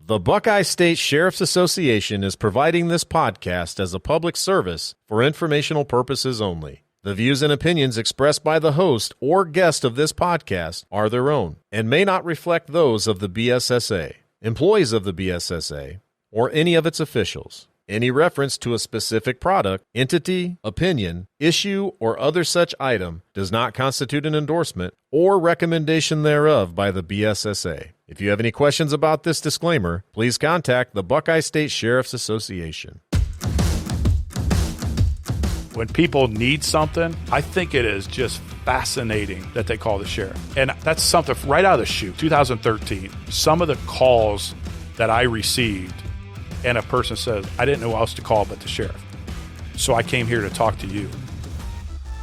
The Buckeye State Sheriff's Association is providing this podcast as a public service for informational purposes only. The views and opinions expressed by the host or guest of this podcast are their own and may not reflect those of the BSSA, employees of the BSSA, or any of its officials. Any reference to a specific product, entity, opinion, issue, or other such item does not constitute an endorsement or recommendation thereof by the BSSA. If you have any questions about this disclaimer, please contact the Buckeye State Sheriff's Association. When people need something, I think it is just fascinating that they call the sheriff. And that's something right out of the chute, 2013. Some of the calls that I received, and a person says, I didn't know who else to call but the sheriff. So I came here to talk to you.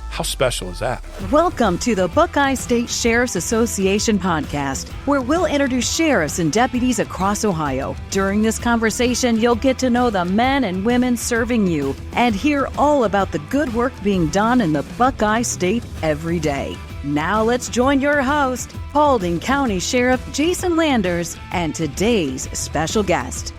How special is that? Welcome to the Buckeye State Sheriff's Association podcast, where we'll introduce sheriffs and deputies across Ohio. During this conversation, you'll get to know the men and women serving you and hear all about the good work being done in the Buckeye State every day. Now let's join your host, Paulding County Sheriff Jason Landers, and today's special guest.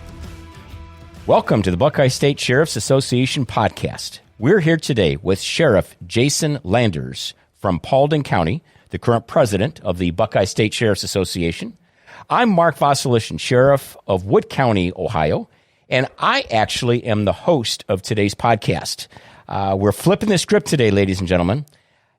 Welcome to the Buckeye State Sheriff's Association podcast. We're here today with Sheriff Jason Landers from Paulding County, the current president of the Buckeye State Sheriff's Association. I'm Mark Wasylyshyn, Sheriff of Wood County, Ohio, and I actually am the host of today's podcast. We're flipping the script today, ladies and gentlemen,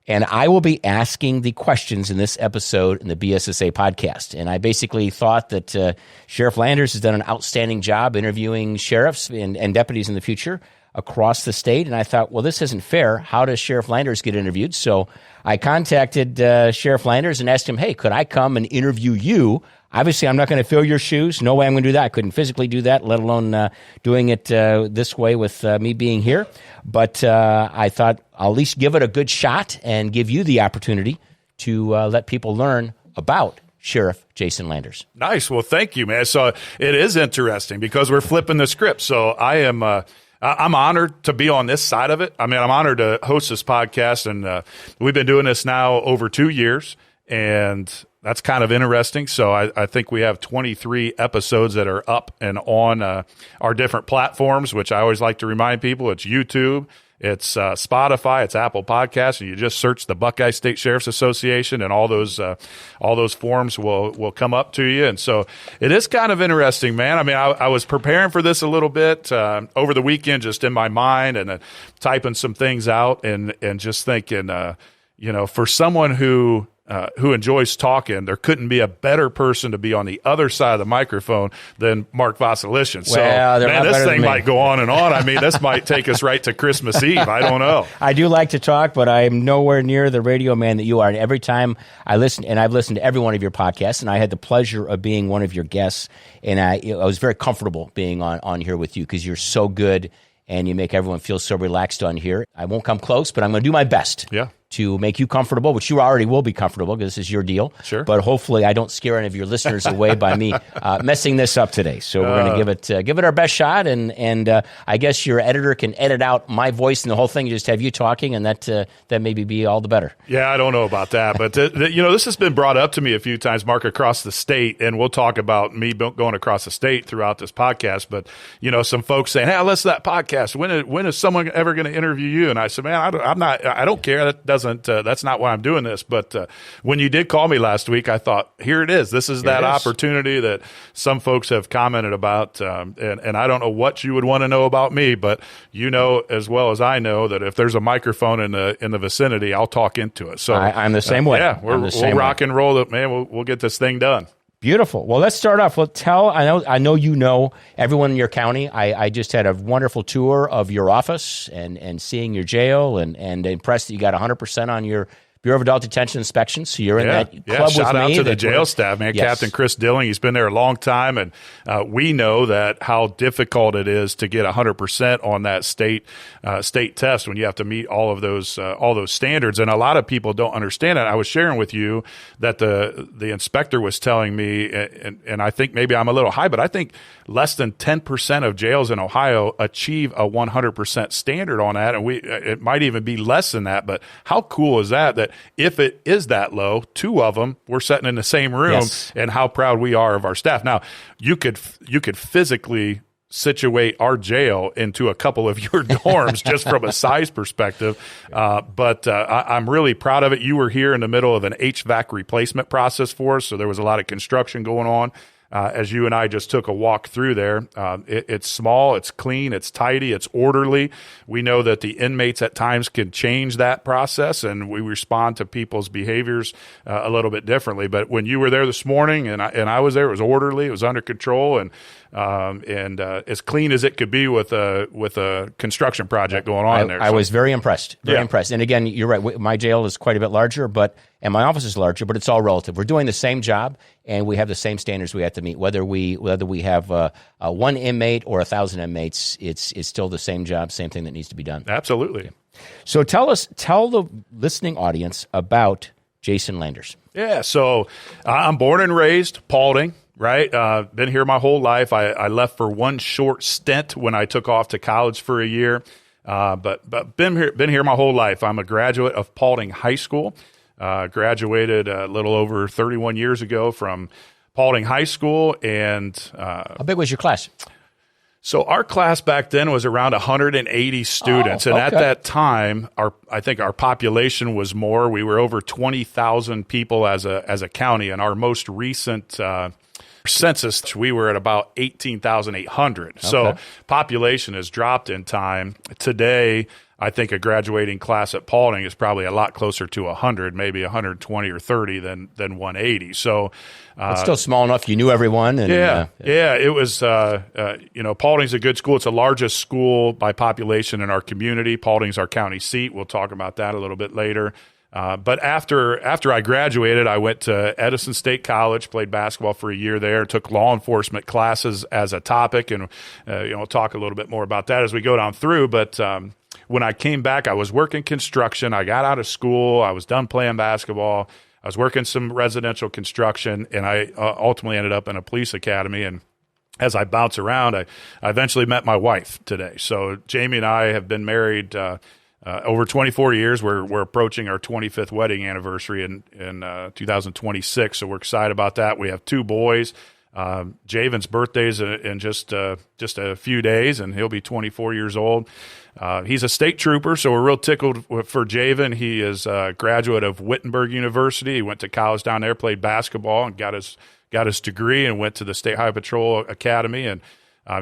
and I will be asking the questions in this episode in the BSSA podcast. And I basically thought that Sheriff Landers has done an outstanding job interviewing sheriffs and deputies in the future across the state. And I thought, well, this isn't fair. How does Sheriff Landers get interviewed? So I contacted Sheriff Landers and asked him, hey, could I come and interview you? Obviously, I'm not going to fill your shoes. No way I'm going to do that. I couldn't physically do that, let alone doing it this way with me being here. But I thought I'll at least give it a good shot and give you the opportunity to let people learn about Sheriff Jason Landers. Nice. Well, thank you, man. So it is interesting because we're flipping the script. So I'm honored to be on this side of it. I mean, I'm honored to host this podcast, and we've been doing this now over 2 years, and that's kind of interesting. So I think we have 23 episodes that are up and on our different platforms, which I always like to remind people. It's YouTube, it's Spotify, it's Apple Podcasts, and you just search the Buckeye State Sheriff's Association, and all those forms will come up to you. And so it is kind of interesting, man. I mean, I was preparing for this a little bit over the weekend, just in my mind, and typing some things out, and just thinking, for someone who enjoys talking, there couldn't be a better person to be on the other side of the microphone than Mark Wasylyshyn. So, well, man, this thing might go on and on. I mean, this might take us right to Christmas Eve. I don't know. I do like to talk, but I am nowhere near the radio man that you are. And every time I listen, and I've listened to every one of your podcasts, and I had the pleasure of being one of your guests, and I was very comfortable being on here with you because you're so good and you make everyone feel so relaxed on here. I won't come close, but I'm going to do my best. Yeah. To make you comfortable, which you already will be comfortable because this is your deal. Sure. But hopefully I don't scare any of your listeners away by me messing this up today. So we're going to give it our best shot, and I guess your editor can edit out my voice and the whole thing, just have you talking, and that maybe be all the better. Yeah, I don't know about that, but this has been brought up to me a few times, Mark, across the state, and we'll talk about me going across the state throughout this podcast. But some folks saying, "Hey, listen to that podcast. When is someone ever going to interview you?" And I said, "Man, I don't care. That's not why I'm doing this." But when you did call me last week, I thought, here it is. This is that opportunity that some folks have commented about. And I don't know what you would want to know about me, but you know as well as I know that if there's a microphone in the vicinity, I'll talk into it. So I'm the same way. Yeah, we'll rock and roll it, man. We'll get this thing done. Beautiful. Well, let's start off. I know you know everyone in your county. I just had a wonderful tour of your office and seeing your jail and impressed that you got 100% on your Bureau of Adult Detention inspection. So you're in that club with me. Shout out to the jail staff, man. Yes. Captain Chris Dilling, he's been there a long time, and we know that how difficult it is to get 100% on that state test when you have to meet all those standards. And a lot of people don't understand it. I was sharing with you that the inspector was telling me, and I think maybe I'm a little high, but I think less than 10% of jails in Ohio achieve a 100% standard on that, and it might even be less than that. But how cool is that if it is that low, 2 of them we're sitting in the same room, and how proud we are of our staff. Now, you could physically situate our jail into a couple of your dorms just from a size perspective. But I'm really proud of it. You were here in the middle of an HVAC replacement process for us, so there was a lot of construction going on. As you and I just took a walk through there, it's small, it's clean, it's tidy, it's orderly. We know that the inmates at times can change that process, and we respond to people's behaviors a little bit differently. But when you were there this morning and I was there, it was orderly, it was under control, and as clean as it could be with a construction project going on there. I was very impressed. Very impressed. And again, you're right. My jail is quite a bit larger, and my office is larger, but it's all relative. We're doing the same job, and we have the same standards we have to meet. Whether we have one inmate or 1,000 inmates, it's still the same job, same thing that needs to be done. Absolutely. So tell the listening audience about Jason Landers. Yeah. So I'm born and raised Paulding. Right. Been here my whole life. I left for one short stint when I took off to college for a year. But been here my whole life. I'm a graduate of Paulding High School. Graduated a little over 31 years ago from Paulding High School. And how big was your class? So our class back then was around 180 students, and at that time, I think our population was more. We were over 20,000 people as a county, and our most recent census, we were at about 18,800. So population has dropped in time. Today, I think a graduating class at Paulding is probably a lot closer to 100, maybe 120 or 30 than 180. So it's still small enough. You knew everyone. And, it was, Paulding's a good school. It's the largest school by population in our community. Paulding's our county seat. We'll talk about that a little bit later. But after I graduated, I went to Edison State College, played basketball for a year there, took law enforcement classes as a topic, and we'll talk a little bit more about that as we go down through. But when I came back, I was working construction. I got out of school. I was done playing basketball. I was working some residential construction, and I ultimately ended up in a police academy. And as I bounce around, I eventually met my wife today. So Jamie and I have been married over 24 years. We're approaching our 25th wedding anniversary in 2026, so we're excited about that. We have 2 boys. Javen's birthday's in just a few days, and he'll be 24 years old. He's a state trooper, so we're real tickled for Javen. He is a graduate of Wittenberg University. He went to college down there, played basketball, and got his degree, and went to the State Highway Patrol Academy. And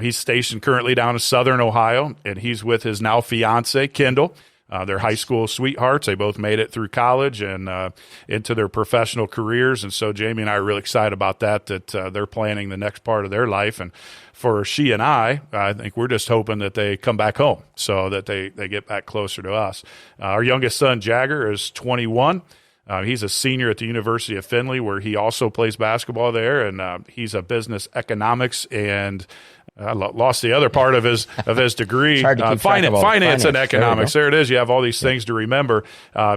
he's stationed currently down in Southern Ohio, and he's with his now fiance Kendall. They're high school sweethearts. They both made it through college and into their professional careers. And so Jamie and I are really excited about that they're planning the next part of their life. And for she and I think we're just hoping that they come back home so that they get back closer to us. Our youngest son, Jagger, is 21. He's a senior at the University of Findlay, where he also plays basketball there. And he's a business economics and I lost the other part of his degree. Finance and economics. There it is. You have all these things to remember.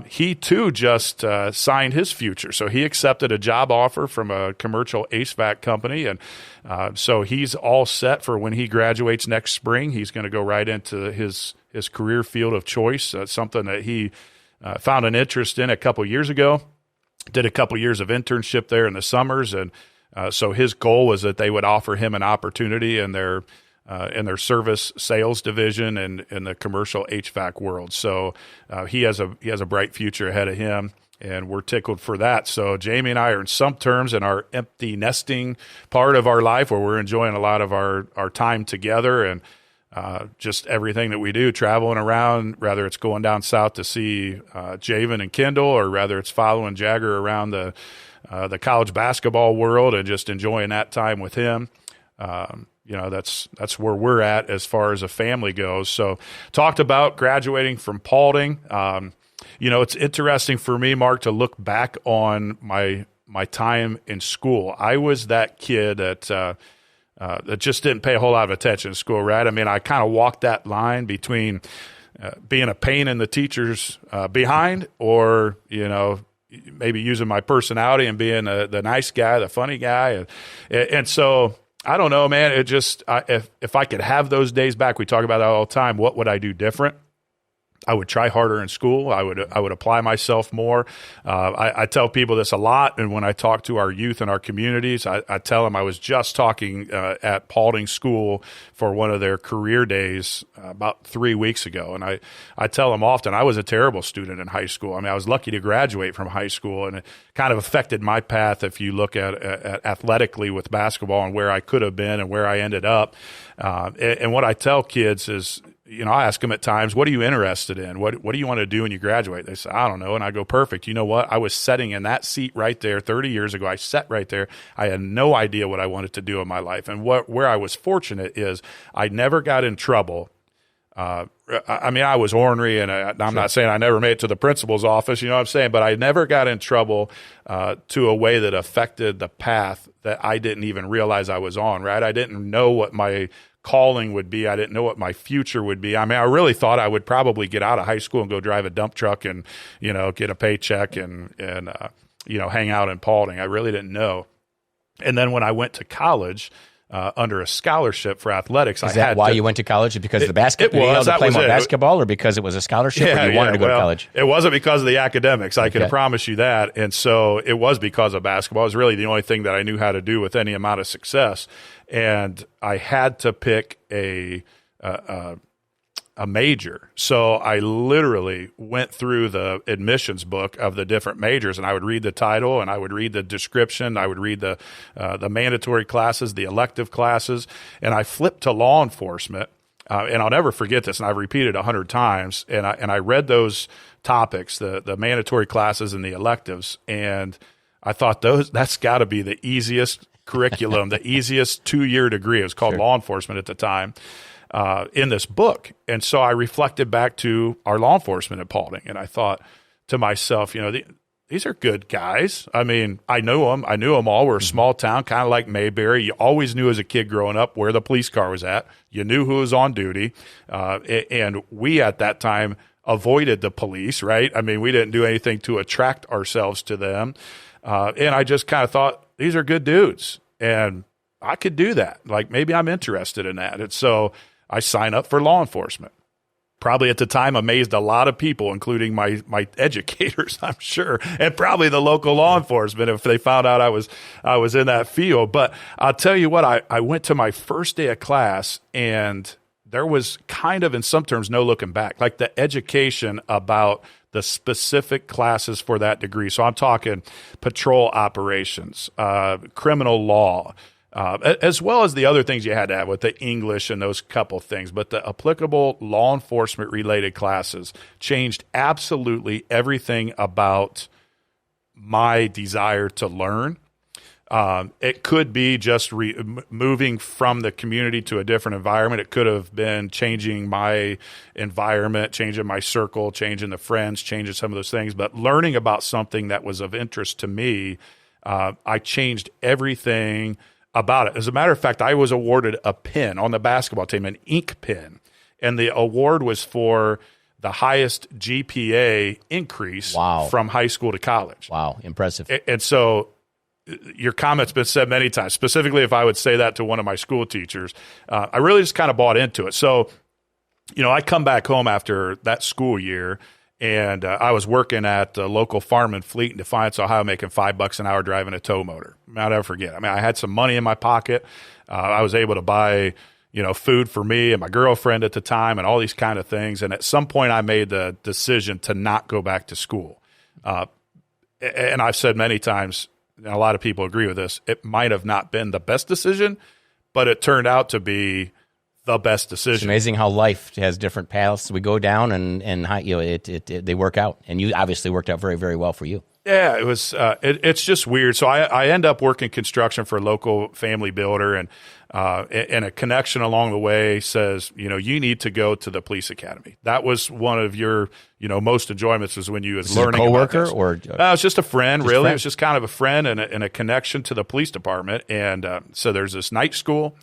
He, too, just signed his future. So he accepted a job offer from a commercial HVAC company. And so he's all set for when he graduates next spring. He's going to go right into his career field of choice, something that he found an interest in a couple years ago. Did a couple years of internship there in the summers, and so his goal was that they would offer him an opportunity in their service sales division and in the commercial HVAC world. So he has a bright future ahead of him, and we're tickled for that. So Jamie and I are in some terms in our empty nesting part of our life, where we're enjoying a lot of our time together and just everything that we do, traveling around, whether it's going down south to see Javen and Kendall, or whether it's following Jagger around the college basketball world and just enjoying that time with him. That's where we're at as far as a family goes. So talked about graduating from Paulding. It's interesting for me, Mark, to look back on my time in school. I was that kid that just didn't pay a whole lot of attention in school, right? I mean, I kind of walked that line between being a pain in the teacher's behind, or, maybe using my personality and being the nice guy, the funny guy. And so I don't know, man. It just, if I could have those days back, we talk about that all the time, what would I do different? I would try harder in school. I would apply myself more. I tell people this a lot, and when I talk to our youth in our communities, I tell them I was just talking at Paulding School for one of their career days about 3 weeks ago, and I tell them often I was a terrible student in high school. I mean, I was lucky to graduate from high school, and it kind of affected my path if you look at athletically with basketball and where I could have been and where I ended up. And what I tell kids is, I ask them at times, what are you interested in? What do you want to do when you graduate? They say, I don't know. And I go, perfect. You know what? I was sitting in that seat right there 30 years ago. I sat right there. I had no idea what I wanted to do in my life. And where I was fortunate is I never got in trouble. I was ornery, and I'm not saying I never made it to the principal's office, you know what I'm saying? But I never got in trouble to a way that affected the path that I didn't even realize I was on, right? I didn't know what my calling would be. I didn't know what my future would be. I mean, I really thought I would probably get out of high school and go drive a dump truck and, get a paycheck and hang out in Paulding. I really didn't know. And then when I went to college, under a scholarship for athletics, Is that why you went to college? Because of the basketball? You to play more basketball, or because it was a scholarship, or you wanted to go to college? It wasn't because of the academics. I can promise you that. And so it was because of basketball. It was really the only thing that I knew how to do with any amount of success. And I had to pick a major. So I literally went through the admissions book of the different majors, and I would read the title, and I would read the description. I would read the mandatory classes, the elective classes, and I flipped to law enforcement. And I'll never forget this, and I've repeated 100 times. And I read those topics, the mandatory classes and the electives, and I thought that's got to be the easiest curriculum, the easiest 2-year degree. It was called law enforcement at the time. In this book. And so I reflected back to our law enforcement at Paulding, and I thought to myself, these are good guys. I mean, I knew them. I knew them all. We're a small town, kind of like Mayberry. You always knew as a kid growing up where the police car was at. You knew who was on duty. And we at that time avoided the police, right? I mean, we didn't do anything to attract ourselves to them. And I just kind of thought, these are good dudes. And I could do that. Like, maybe I'm interested in that. And so I signed up for law enforcement. Probably at the time amazed a lot of people, including my educators, I'm sure, and probably the local law enforcement if they found out I was in that field. But I'll tell you what, I went to my first day of class, and there was kind of, in some terms, no looking back. Like the education about the specific classes for that degree. So I'm talking patrol operations, criminal law, as well as the other things you had to have with the English and those couple things. But the applicable law enforcement related classes changed absolutely everything about my desire to learn. It could be just moving from the community to a different environment. It could have been changing my environment, changing my circle, changing the friends, changing some of those things. But learning about something that was of interest to me, I changed everything about it. As a matter of fact, I was awarded a pin on the basketball team, an ink pin, and the award was for the highest GPA increase from high school to college. Wow, impressive. And so your comment's been said many times, specifically if I would say that to one of my school teachers. I really just kind of bought into it. So, I come back home after that school year, and I was working at the local farm and fleet in Defiance, Ohio, making $5 an hour driving a tow motor. I'll never forget. I mean, I had some money in my pocket. I was able to buy, food for me and my girlfriend at the time and all these kind of things. And at some point I made the decision to not go back to school. And I've said many times, and a lot of people agree with this, it might have not been the best decision, but it turned out to be the best decision. It's amazing how life has different paths. We go down and they work out. And you obviously worked out very, very well for you. Yeah, it was. It's just weird. So I end up working construction for a local family builder, and a connection along the way says, you need to go to the police academy. That was one of your, most enjoyments was when you was learning. A coworker or it was just a friend, really. It was just kind of a friend and a connection to the police department. And so there's this night school,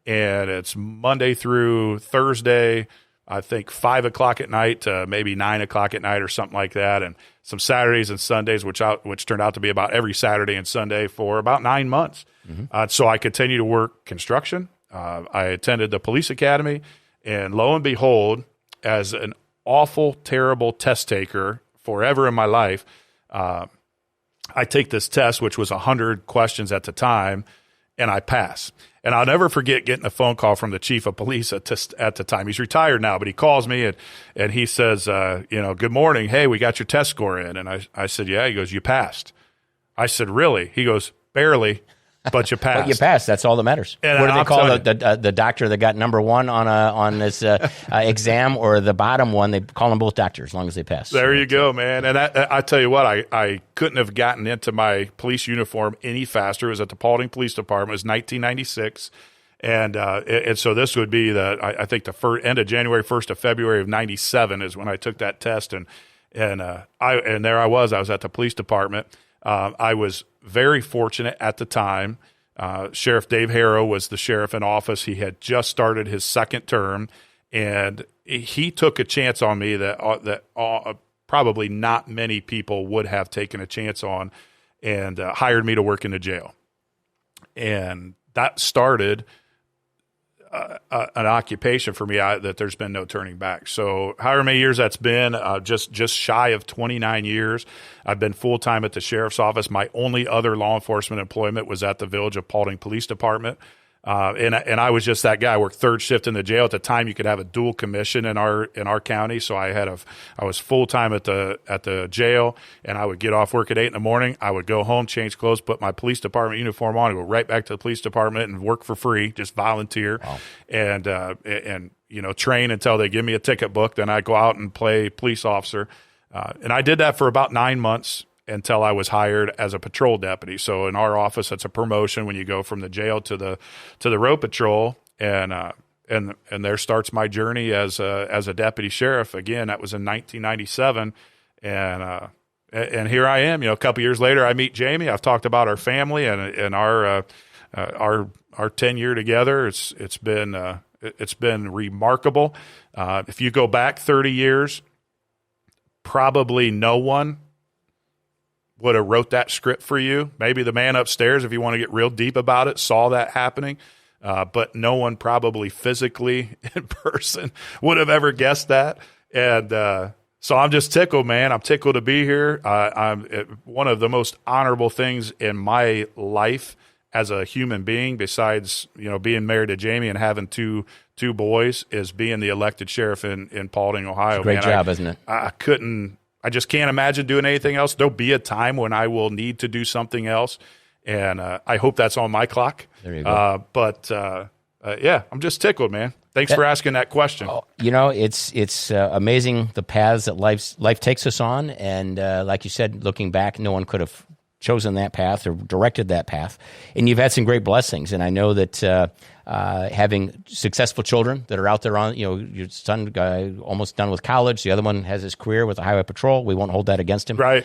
and it's Monday through Thursday, I think 5 o'clock at night to maybe 9 o'clock at night or something like that. And some Saturdays and Sundays, which turned out to be about every Saturday and Sunday for about 9 months. Mm-hmm. So I continued to work construction. I attended the police academy, and lo and behold, as an awful, terrible test taker forever in my life. I take this test, which was 100 questions at the time, and I pass. And I'll never forget getting a phone call from the chief of police at the time. He's retired now, but he calls me and he says, good morning. Hey, we got your test score in. And I said, yeah. He goes, you passed. I said, really? He goes, barely, but you passed. But you passed. That's all that matters. And what do they call the doctor that got number one on this exam, or the bottom one? They call them both doctors as long as they pass. There you go, man. And I tell you what, I couldn't have gotten into my police uniform any faster. It was at the Paulding Police Department. It was 1996. And so this would be I think the end of January 1st of February of 97 is when I took that test. And there I was at the police department. I was very fortunate at the time. Sheriff Dave Harrow was the sheriff in office. He had just started his second term, and he took a chance on me that probably not many people would have taken a chance on, and hired me to work in the jail. And that started an occupation for me that there's been no turning back. So however many years that's been, just shy of 29 years, I've been full-time at the sheriff's office. My only other law enforcement employment was at the Village of Paulding Police Department. And I was just that guy. I worked third shift in the jail. At the time, you could have a dual commission in our county. So I was full time at the jail, and I would get off work at 8 a.m. I would go home, change clothes, put my police department uniform on, and go right back to the police department and work for free, just volunteer, wow. and train until they give me a ticket book. Then I go out and play police officer, and I did that for about 9 months. Until I was hired as a patrol deputy. So in our office, it's a promotion when you go from the jail to the road patrol, and there starts my journey as a deputy sheriff. Again, that was in 1997, and here I am. A couple years later, I meet Jamie. I've talked about our family and our tenure together. It's been remarkable. If you go back 30 years, probably no one would have wrote that script for you. Maybe the man upstairs, if you want to get real deep about it, saw that happening. But no one probably physically in person would have ever guessed that. And so I'm just tickled, man. I'm tickled to be here. One of the most honorable things in my life as a human being, besides being married to Jamie and having two boys, is being the elected sheriff in Paulding, Ohio. It's a great job, isn't it? I just can't imagine doing anything else. There'll be a time when I will need to do something else, and I hope that's on my clock. There you go. Yeah, I'm just tickled, man. Thanks for asking that question. It's amazing the paths that life takes us on, and like you said, looking back, no one could have chosen that path or directed that path, and you've had some great blessings. And I know that having successful children that are out there on, your son almost done with college, the other one has his career with the Highway Patrol. We won't hold that against him. Right.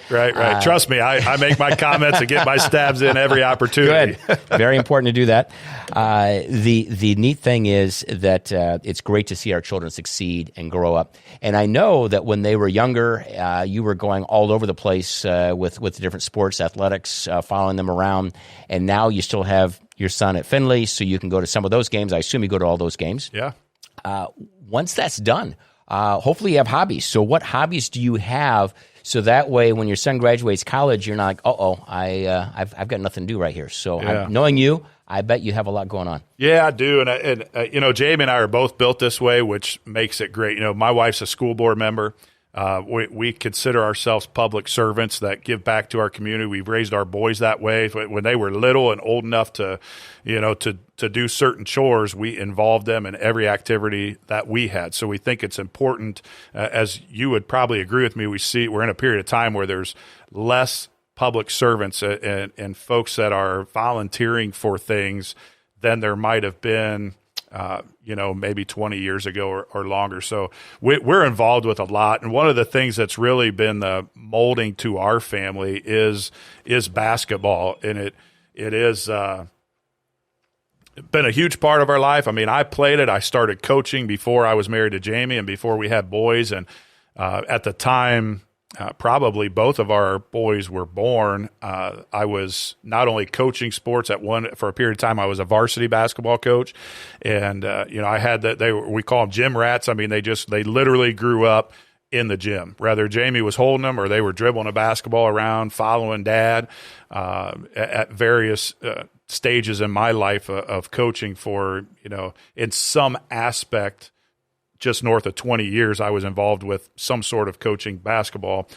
Trust me, I make my comments and get my stabs in every opportunity. Good. Very important to do that. The neat thing is that it's great to see our children succeed and grow up. And I know that when they were younger, you were going all over the place with the different sports, athletics, following them around. And now you still have your son at Findlay, so you can go to some of those games. I assume you go to all those games. Yeah. Once that's done, hopefully you have hobbies. So what hobbies do you have? So that way, when your son graduates college, you're not like, I've got nothing to do right here. So knowing you, I bet you have a lot going on. Yeah, I do. And Jamie and I are both built this way, which makes it great. My wife's a school board member. We consider ourselves public servants that give back to our community. We've raised our boys that way. When they were little and old enough to do certain chores, we involved them in every activity that we had. So we think it's important, as you would probably agree with me, we're in a period of time where there's less public servants and folks that are volunteering for things than there might have been maybe 20 years ago or longer. So we're involved with a lot. And one of the things that's really been the molding to our family is basketball. And it is been a huge part of our life. I mean, I played it. I started coaching before I was married to Jamie and before we had boys. And at the time, probably both of our boys were born. I was not only coaching sports for a period of time. I was a varsity basketball coach, and I had we call them gym rats. I mean, they literally grew up in the gym, whether Jamie was holding them or they were dribbling a basketball around, following Dad at various stages in my life of coaching for, in some aspect, just north of 20 years, I was involved with some sort of coaching basketball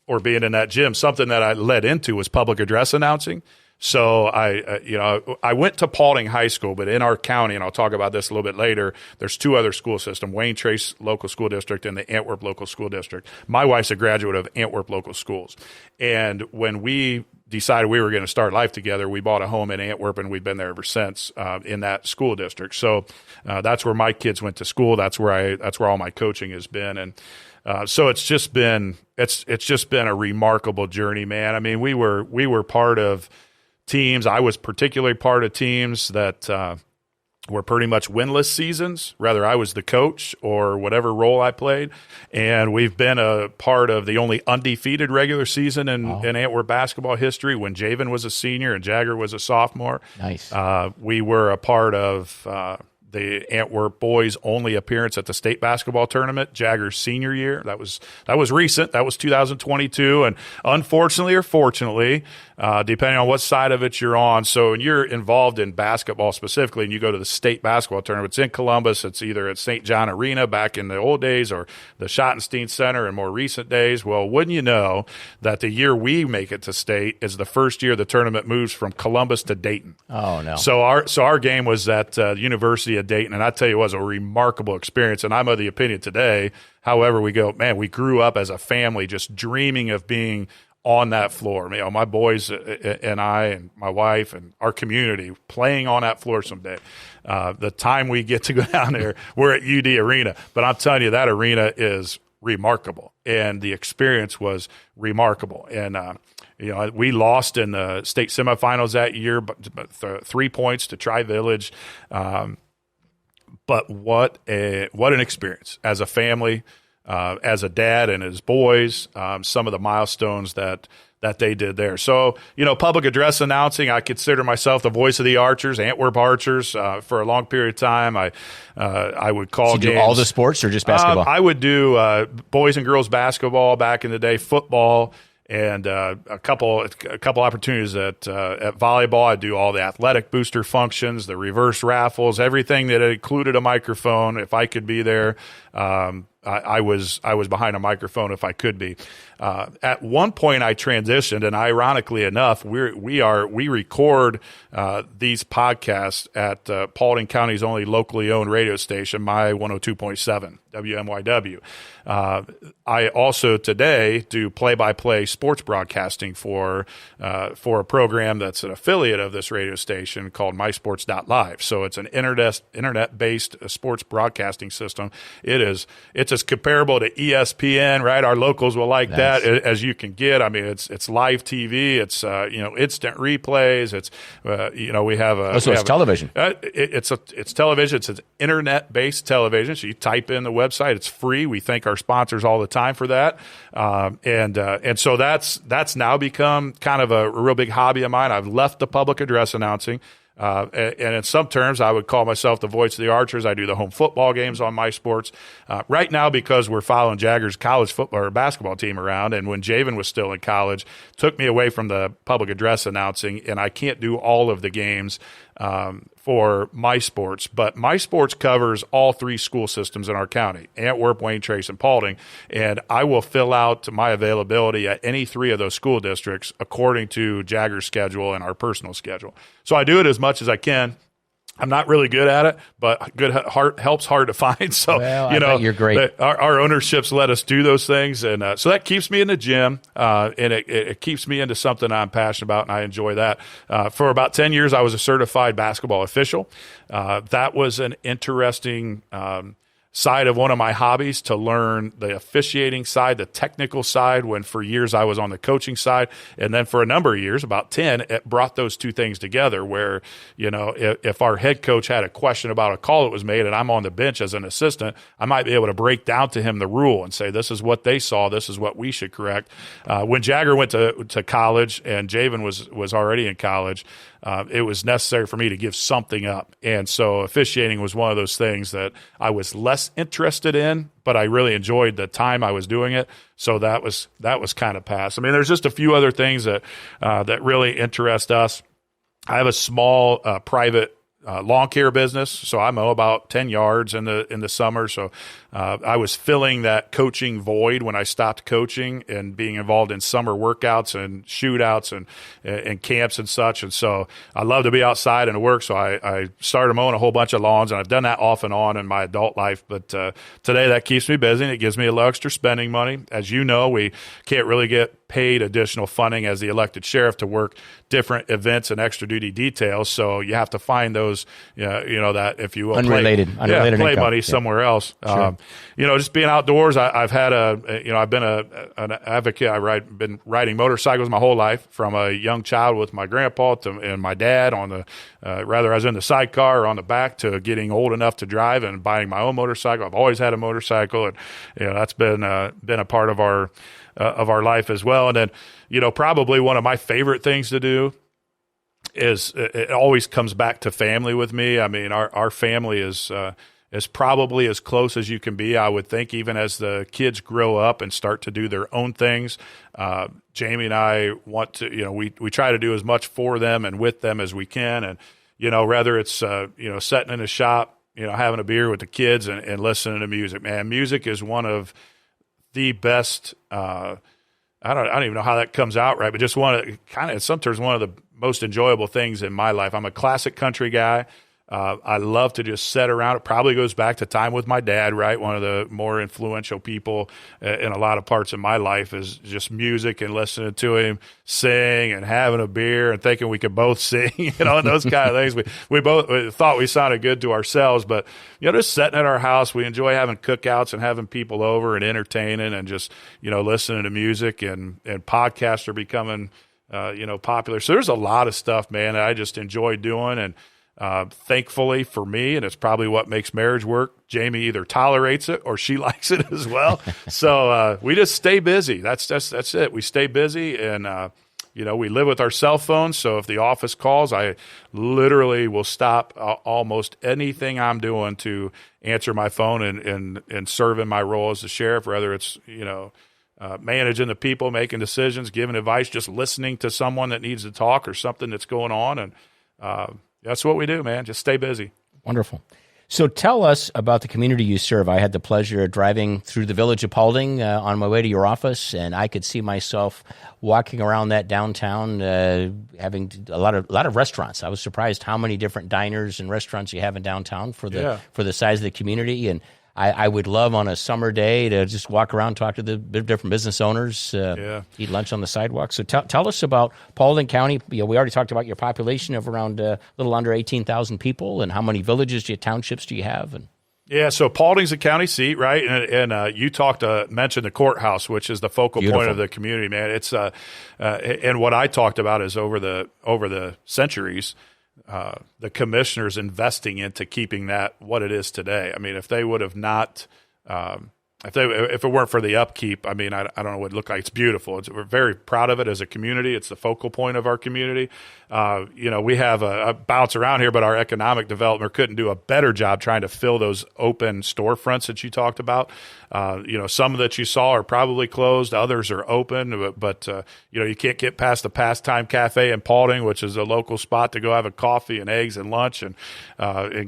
or being in that gym. Something that I led into was public address announcing. So I went to Paulding High School, but in our county, and I'll talk about this a little bit later, there's two other school systems, Wayne Trace Local School District and the Antwerp Local School District. My wife's a graduate of Antwerp Local Schools. And when we decided we were going to start life together, we bought a home in Antwerp, and we've been there ever since in that school district. So that's where my kids went to school. That's where all my coaching has been. And so it's just been a remarkable journey, man. I mean, we were part of teams. I was particularly part of teams that were pretty much winless seasons. Rather, I was the coach or whatever role I played. And we've been a part of the only undefeated regular season in Antwerp basketball history when Javen was a senior and Jagger was a sophomore. Nice. We were a part of the Antwerp boys' only appearance at the state basketball tournament, Jagger's senior year. That was recent. That was 2022. And unfortunately or fortunately, depending on what side of it you're on, so when you're involved in basketball specifically and you go to the state basketball tournament, it's in Columbus. It's either at St. John Arena back in the old days or the Schottenstein Center in more recent days. Well, wouldn't you know that the year we make it to state is the first year the tournament moves from Columbus to Dayton. Oh, no. So our game was at University of Dayton, and I tell you, it was a remarkable experience. And I'm of the opinion today, however we go, man, we grew up as a family just dreaming of being on that floor. My boys and I and my wife and our community playing on that floor someday. The time we get to go down there, we're at UD Arena. But I'm telling you, that arena is remarkable, and the experience was remarkable. And we lost in the state semifinals that year, but 3 points to Tri-Village. But what an experience as a family, as a dad and his boys, some of the milestones that they did there. So, public address announcing, I consider myself the voice of the Archers, Antwerp Archers, for a long period of time. I would call games. Do all the sports or just basketball? I would do boys and girls basketball back in the day, football, and a couple opportunities at volleyball. I do all the athletic booster functions, the reverse raffles, everything that included a microphone. If I could be there, I was behind a microphone if I could be. At one point, I transitioned, and ironically enough, we record these podcasts at Paulding County's only locally owned radio station, my 102.7 WMYW. I also today do play-by-play sports broadcasting for a program that's an affiliate of this radio station called MySports.live. So it's an internet-based sports broadcasting system. It's as comparable to ESPN, right? Our locals will like that as you can get. I mean, it's live TV. It's instant replays. It's we have a it's television. It's television. It's an internet-based television. So you type in the website. It's free. We thank our sponsors all the time for that. And so that's now become kind of a real big hobby of mine. I've left the public address announcing. And in some terms, I would call myself the voice of the Archers. I do the home football games on my sports. Right now, because we're following Jagger's college football or basketball team around, and when Javen was still in college, took me away from the public address announcing, and I can't do all of the games for my sports. But my sports covers all three school systems in our county, Antwerp, Wayne Trace, and Paulding, and I will fill out my availability at any three of those school districts according to Jagger's schedule and our personal schedule. So I do it as much as I can. I'm not really good at it, but good help's hard to find. So, I bet you're great. Our ownerships let us do those things. And so that keeps me in the gym, and it keeps me into something I'm passionate about, and I enjoy that. For about 10 years, I was a certified basketball official. That was an interesting side of one of my hobbies, to learn the officiating side, the technical side, when for years I was on the coaching side. And then for a number of years, about 10, it brought those two things together where, if our head coach had a question about a call that was made and I'm on the bench as an assistant, I might be able to break down to him the rule and say, this is what they saw, this is what we should correct. When Jagger went to college and Javen was already in college, it was necessary for me to give something up. And so officiating was one of those things that I was less less interested in, but I really enjoyed the time I was doing it. So that was kind of past. I mean, there's just a few other things that really interest us. I have a small private lawn care business, so I mow about 10 yards in the summer. So I was filling that coaching void when I stopped coaching and being involved in summer workouts and shootouts and camps and such. And so I love to be outside and to work. So I started mowing a whole bunch of lawns, and I've done that off and on in my adult life. But today that keeps me busy, and it gives me a little extra spending money. As you know, we can't really get paid additional funding as the elected sheriff to work different events and extra duty details. So you have to find those, that if you will, unrelated play income. money somewhere else. Sure. Just being outdoors. I've been an advocate. I've been riding motorcycles my whole life, from a young child with my grandpa and my dad on the, I was in the sidecar or on the back, to getting old enough to drive and buying my own motorcycle. I've always had a motorcycle, and that's been a part of our life as well. And then, probably one of my favorite things to do is, it always comes back to family with me. I mean, our family is probably as close as you can be, I would think, even as the kids grow up and start to do their own things. Jamie and I want to, we try to do as much for them and with them as we can. And, whether it's, sitting in a shop, having a beer with the kids and listening to music, man, music is one of the best, I don't even know how that comes out right, but just sometimes one of the most enjoyable things in my life. I'm a classic country guy. I love to just sit around. It probably goes back to time with my dad, right? One of the more influential people in a lot of parts of my life is just music and listening to him sing and having a beer and thinking we could both sing, and those kind of things. We both thought we sounded good to ourselves, but, just sitting at our house, we enjoy having cookouts and having people over and entertaining and just, listening to music, and podcasts are becoming, popular. So there's a lot of stuff, man, that I just enjoy doing. And, thankfully for me, and it's probably what makes marriage work, Jamie either tolerates it or she likes it as well. So we just stay busy. That's it. We stay busy, and we live with our cell phones. So if the office calls, I literally will stop almost anything I'm doing to answer my phone and serve in my role as the sheriff, whether it's managing the people, making decisions, giving advice, just listening to someone that needs to talk or something that's going on. And that's what we do, man. Just stay busy. Wonderful. So tell us about the community you serve. I had the pleasure of driving through the village of Paulding on my way to your office, and I could see myself walking around that downtown, having a lot of restaurants. I was surprised how many different diners and restaurants you have in downtown for the size of the community. And I would love on a summer day to just walk around, talk to the different business owners, eat lunch on the sidewalk. So tell us about Paulding County. We already talked about your population of around a little under 18,000 people, and how many villages, townships do you have? And so Paulding's a county seat, right? And you mentioned the courthouse, which is the focal point of the community, man. It's and what I talked about is over the centuries, the commissioners investing into keeping that what it is today. I mean, if they would have not, if it weren't for the upkeep, I mean, I don't know what it looked like. It's beautiful. We're very proud of it as a community. It's the focal point of our community. We have a bounce around here, but our economic development couldn't do a better job trying to fill those open storefronts that you talked about. Some that you saw are probably closed. Others are open, but you can't get past the Pastime Cafe in Paulding, which is a local spot to go have a coffee and eggs and lunch and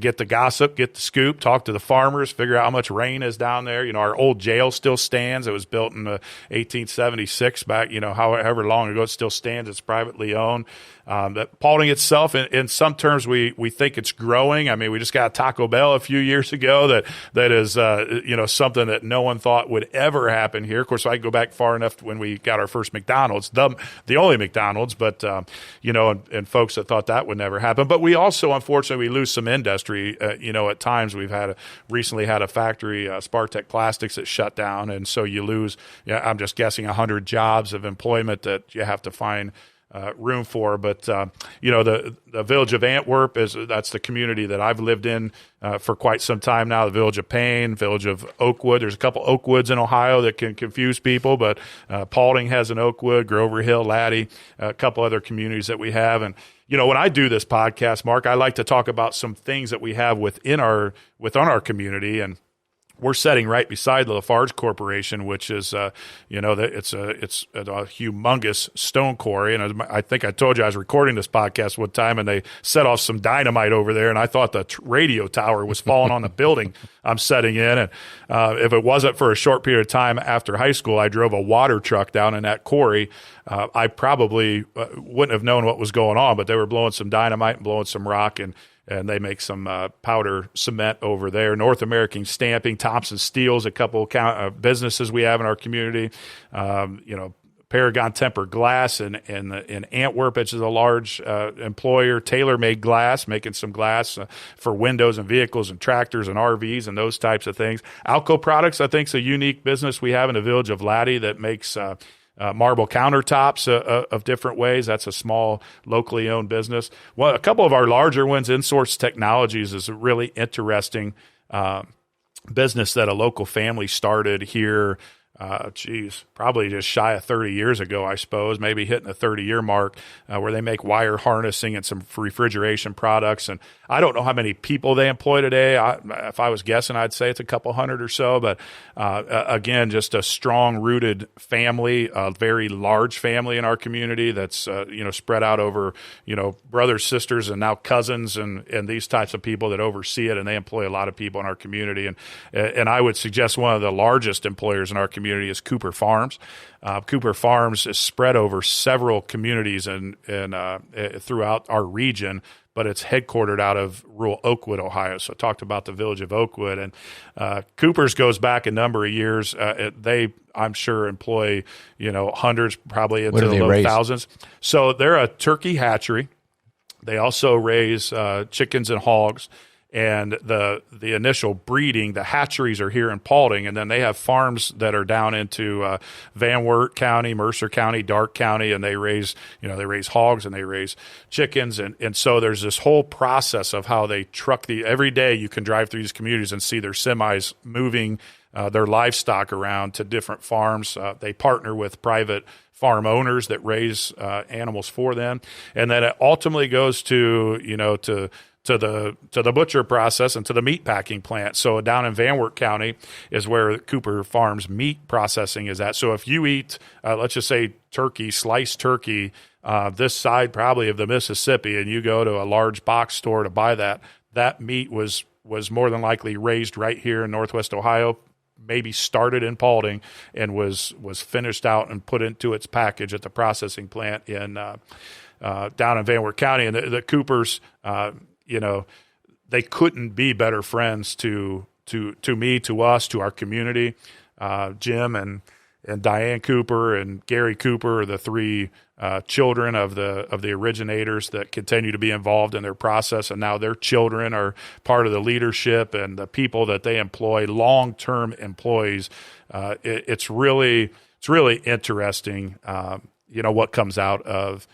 get the gossip, get the scoop, talk to the farmers, figure out how much rain is down there. Our old jail still stands. It was built in 1876 back, however long ago. It still stands. It's privately owned. That Paulding itself, in some terms, we think it's growing. I mean, we just got Taco Bell a few years ago that is something that no one thought would ever happen here. Of course, I go back far enough when we got our first McDonald's, the only McDonald's, but and folks that thought that would never happen. But we also, unfortunately, we lose some industry. At times we've recently had a factory, Spartek Plastics, that shut down, and so you lose. I'm just guessing 100 jobs of employment that you have to find room for. But the village of Antwerp that's the community that I've lived in for quite some time now. The village of Payne, village of Oakwood. There's a couple Oakwoods in Ohio that can confuse people, but Paulding has an Oakwood, Grover Hill, Laddie, a couple other communities that we have. And when I do this podcast, Mark, I like to talk about some things that we have within our community. And we're sitting right beside the Lafarge Corporation, which is, it's a humongous stone quarry. And I think I told you I was recording this podcast one time, and they set off some dynamite over there, and I thought the radio tower was falling on the building I'm sitting in. And if it wasn't for a short period of time after high school, I drove a water truck down in that quarry. I probably wouldn't have known what was going on, but they were blowing some dynamite and blowing some rock, and they make some powder cement over there. North American Stamping, Thompson Steel's a couple of businesses we have in our community. Paragon Tempered Glass in Antwerp, which is a large employer. TaylorMade Glass, making some glass for windows and vehicles and tractors and RVs and those types of things. Alco Products, I think, is a unique business we have in the village of Laddie that makes marble countertops of different ways. That's a small, locally owned business. Well, a couple of our larger ones, InSource Technologies, is a really interesting business that a local family started here. Probably just shy of 30 years ago, I suppose, maybe hitting the 30-year mark, where they make wire harnessing and some refrigeration products. And I don't know how many people they employ today. If I was guessing, I'd say it's a couple hundred or so. But again, just a strong-rooted family, a very large family in our community that's spread out over brothers, sisters, and now cousins, and these types of people that oversee it. And they employ a lot of people in our community. And I would suggest one of the largest employers in our community is Cooper Farms. Cooper Farms is spread over several communities and throughout our region, but it's headquartered out of rural Oakwood, Ohio. So I talked about the village of Oakwood, and Cooper's goes back a number of years. They, I'm sure, employ hundreds, probably into the low thousands. So they're a turkey hatchery. They also raise chickens and hogs. And the initial breeding, the hatcheries are here in Paulding, and then they have farms that are down into Van Wert County, Mercer County, Darke County, and they raise hogs and they raise chickens, and so there's this whole process of how they truck every day you can drive through these communities and see their semis moving their livestock around to different farms. They partner with private farm owners that raise animals for them, and then it ultimately goes to the butcher process and to the meat packing plant. So down in Van Wert County is where Cooper Farms meat processing is at. So if you eat, let's just say turkey, sliced turkey, this side probably of the Mississippi, and you go to a large box store to buy that meat was more than likely raised right here in Northwest Ohio, maybe started in Paulding, and was finished out and put into its package at the processing plant in down in Van Wert County. And the Coopers, they couldn't be better friends to me, to us, to our community. Jim and Diane Cooper and Gary Cooper are the three children of the originators that continue to be involved in their process, and now their children are part of the leadership and the people that they employ, long-term employees. It's really interesting, what comes out of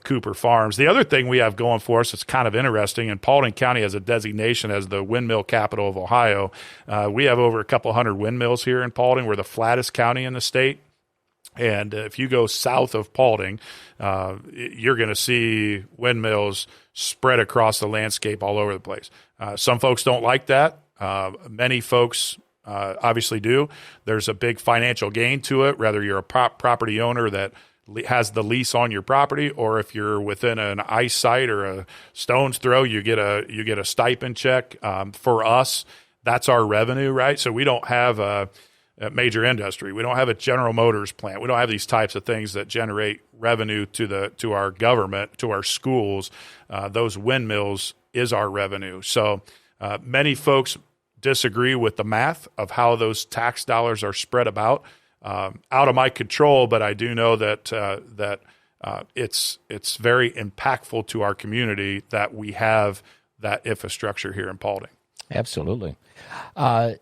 Cooper Farms. The other thing we have going for us that's kind of interesting, and Paulding County has a designation as the windmill capital of Ohio. We have over a couple hundred windmills here in Paulding. We're the flattest county in the state. And if you go south of Paulding, you're going to see windmills spread across the landscape all over the place. Some folks don't like that. Many folks obviously do. There's a big financial gain to it, whether you're a property owner that has the lease on your property, or if you're within an ice site or a stone's throw, you get a stipend check. For us, that's our revenue, right? So we don't have a major industry. We don't have a General Motors plant. We don't have these types of things that generate revenue to our government, to our schools. Those windmills is our revenue. So many folks disagree with the math of how those tax dollars are spread about. Out of my control, but I do know that it's very impactful to our community that we have that infrastructure here in Paulding. Absolutely. How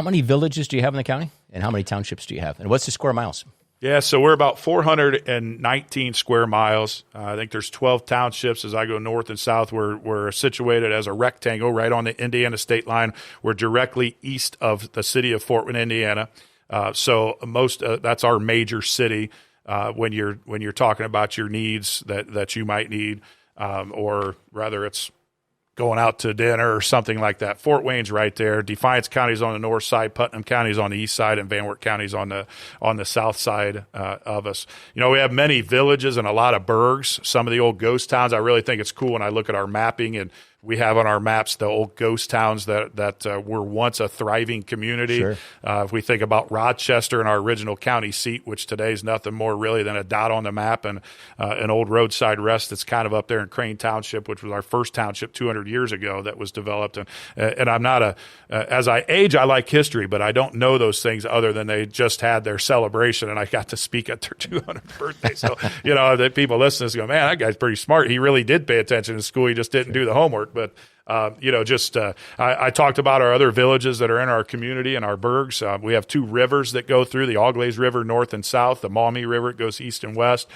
many villages do you have in the county, and how many townships do you have, and what's the square miles? Yeah, so we're about 419 square miles. I think there's 12 townships as I go north and south. We're situated as a rectangle right on the Indiana state line. We're directly east of the city of Fort Wayne, Indiana. So that's our major city when you're talking about your needs that you might need, or rather it's going out to dinner or something like that. Fort Wayne's right there. Defiance County's on the north side, Putnam County's on the east side, and Van Wert County's on the south side of us. You know, we have many villages and a lot of burgs, some of the old ghost towns. I really think it's cool when I look at our mapping, and we have on our maps the old ghost towns that were once a thriving community. Sure. If we think about Rochester and our original county seat, which today is nothing more really than a dot on the map, and an old roadside rest that's kind of up there in Crane Township, which was our first township 200 years ago that was developed. And I'm not as I age, I like history, but I don't know those things other than they just had their celebration and I got to speak at their 200th birthday. So, you know, that people listen to this go, man, that guy's pretty smart. He really did pay attention in school. He just didn't do the homework. But, you know, I talked about our other villages that are in our community and our burgs. We have 2 rivers that go through, the Auglaize River north and south, the Maumee River, it goes east and west.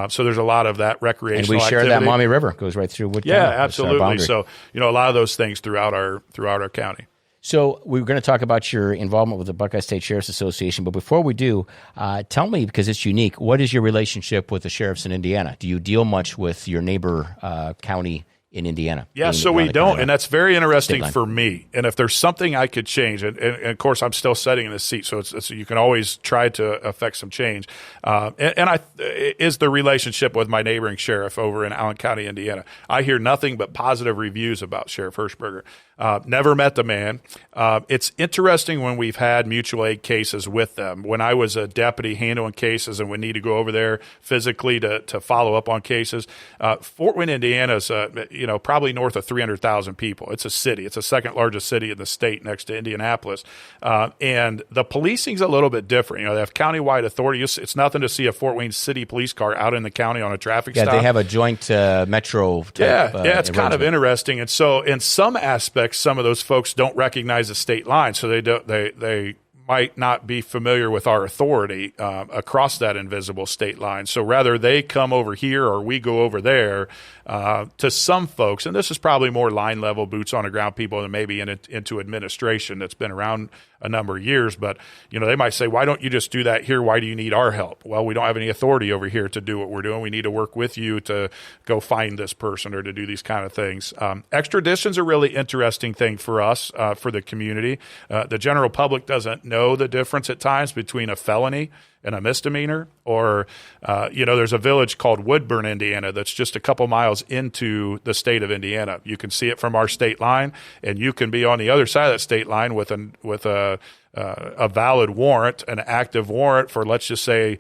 So there's a lot of that recreational And we share activity. that Maumee River. It goes right through Wood County. Yeah, That's our absolutely. boundary. So, you know, a lot of those things throughout our county. So we're going to talk about your involvement with the Buckeye State Sheriff's Association. But before we do, tell me, because it's unique, what is your relationship with the sheriffs in Indiana? Do you deal much with your neighbor county in Indiana? Yeah, so we don't, and that's very interesting for me. And if there's something I could change, and of course I'm still sitting in this seat, so it's you can always try to affect some change. Is the relationship with my neighboring sheriff over in Allen County, Indiana. I hear nothing but positive reviews about Sheriff Hirschberger. Never met the man. It's interesting when we've had mutual aid cases with them. When I was a deputy handling cases and we need to go over there physically to follow up on cases, Fort Wayne, Indiana is probably north of 300,000 people. It's a city. It's the second largest city in the state next to Indianapolis. And the policing's a little bit different. You know, they have countywide authority. It's nothing to see a Fort Wayne City police car out in the county on a traffic stop. Yeah, they have a joint metro type it's kind of interesting. And so in some aspects, some of those folks don't recognize the state line, so they might not be familiar with our authority across that invisible state line. So rather they come over here or we go over there. To some folks, and this is probably more line level, boots on the ground people than maybe into administration that's been around a number of years. But you know, they might say, "Why don't you just do that here? Why do you need our help?" Well, we don't have any authority over here to do what we're doing. We need to work with you to go find this person or to do these kind of things. Extradition's a really interesting thing for us, for the community. The general public doesn't know the difference at times between a felony and a misdemeanor, or, there's a village called Woodburn, Indiana, that's just a couple miles into the state of Indiana. You can see it from our state line, and you can be on the other side of that state line with a valid warrant, an active warrant for, let's just say,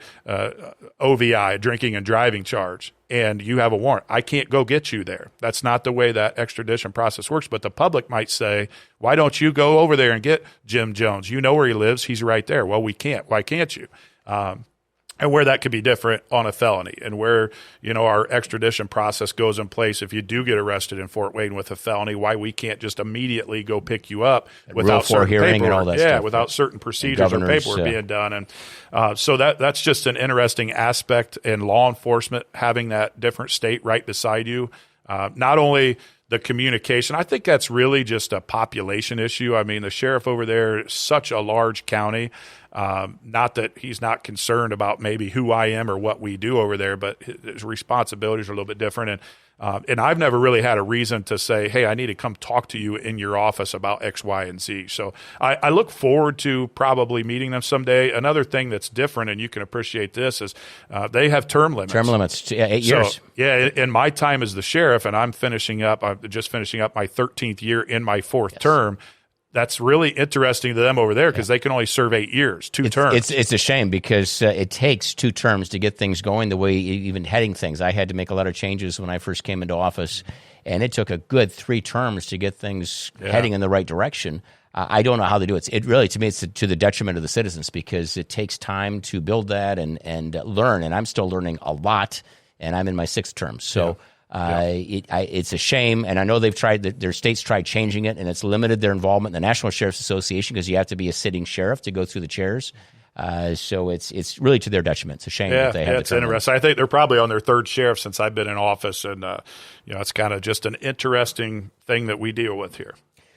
OVI, drinking and driving charge, and you have a warrant. I can't go get you there. That's not the way that extradition process works. But the public might say, why don't you go over there and get Jim Jones? You know where he lives. He's right there. Well, we can't. Why can't you? And where that could be different on a felony, and where, our extradition process goes in place if you do get arrested in Fort Wayne with a felony, why we can't just immediately go pick you up without certain hearing paperwork. And all that stuff. Without certain procedures or paperwork being done. And so that's just an interesting aspect in law enforcement, having that different state right beside you. Not only the communication, I think that's really just a population issue. I mean, the sheriff over there is such a large county. Not that he's not concerned about maybe who I am or what we do over there, but his responsibilities are a little bit different. And I've never really had a reason to say, hey, I need to come talk to you in your office about X, Y, and Z. So I look forward to probably meeting them someday. Another thing that's different, and you can appreciate this, is they have term limits. Term limits, 8 years. So, in my time as the sheriff, and I'm just finishing up my 13th year in my fourth term. That's really interesting to them over there because they can only serve 8 years, two terms. It's a shame because it takes 2 terms to get things going the way even heading things. I had to make a lot of changes when I first came into office, and it took a good 3 terms to get things heading in the right direction. I don't know how they do it. It really, to me, it's to the detriment of the citizens because it takes time to build that and learn, and I'm still learning a lot, and I'm in my 6th term. So. It's a shame, and I know their states tried changing it, and it's limited their involvement in the National Sheriff's Association because you have to be a sitting sheriff to go through the chairs. So it's really to their detriment. It's a shame that they have. It's interesting. I think they're probably on their 3rd sheriff since I've been in office, and it's kind of just an interesting thing that we deal with here.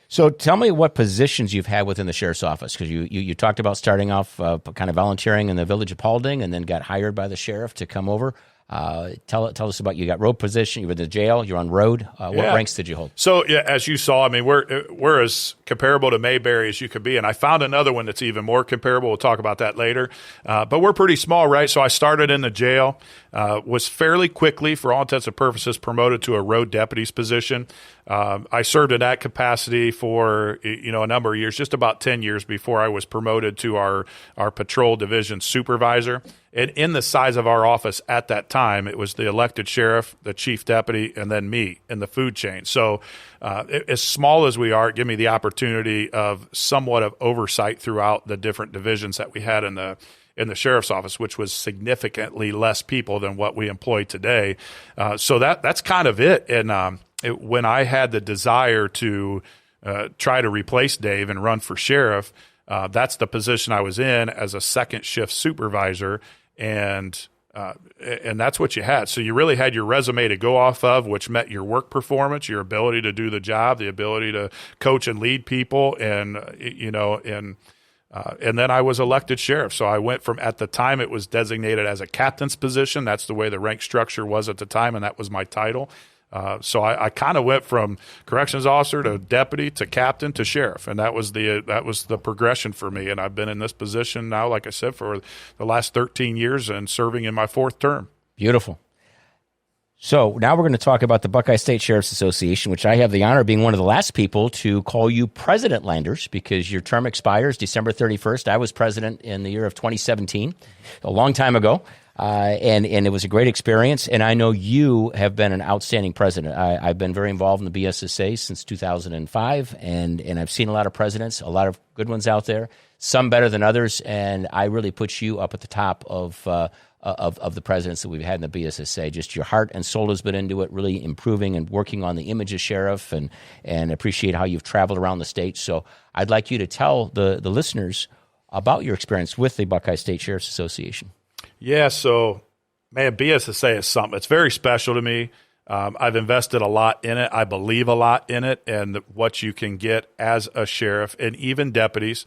So tell me what positions you've had within the sheriff's office, because you talked about starting off kind of volunteering in the village of Paulding and then got hired by the sheriff to come over. Tell us about, you got road position, you were in the jail, you're on road. What ranks did you hold? So, yeah, as you saw, I mean, we're as comparable to Mayberry as you could be, and I found another one that's even more comparable. We'll talk about that later. But we're pretty small, right? So I started in the jail, was fairly quickly, for all intents and purposes, promoted to a road deputy's position. I served in that capacity for a number of years, just about 10 years before I was promoted to our patrol division supervisor. And in the size of our office at that time, it was the elected sheriff, the chief deputy, and then me in the food chain. So as small as we are, it gave me the opportunity of somewhat of oversight throughout the different divisions that we had in the sheriff's office, which was significantly less people than what we employ today. So that's kind of it. And when I had the desire to try to replace Dave and run for sheriff, that's the position I was in as a second shift supervisor, and that's what you had. So you really had your resume to go off of, which met your work performance, your ability to do the job, the ability to coach and lead people, and then I was elected sheriff. So I went from, at the time it was designated as a captain's position. That's the way the rank structure was at the time, and that was my title. So I kind of went from corrections officer to deputy to captain to sheriff, and that was the progression for me. And I've been in this position now, like I said, for the last 13 years and serving in my fourth term. Beautiful. So now we're going to talk about the Buckeye State Sheriff's Association, which I have the honor of being one of the last people to call you President, Landers, because your term expires December 31st. I was president in the year of 2017, a long time ago. And it was a great experience, and I know you have been an outstanding president. I've been very involved in the BSSA since 2005, and I've seen a lot of presidents, a lot of good ones out there, some better than others, and I really put you up at the top of the presidents that we've had in the BSSA. Just your heart and soul has been into it, really improving and working on the image of sheriff, and appreciate how you've traveled around the state. So I'd like you to tell the listeners about your experience with the Buckeye State Sheriff's Association. Yeah, so, man, BSSA is something. It's very special to me. I've invested a lot in it. I believe a lot in it and what you can get as a sheriff and even deputies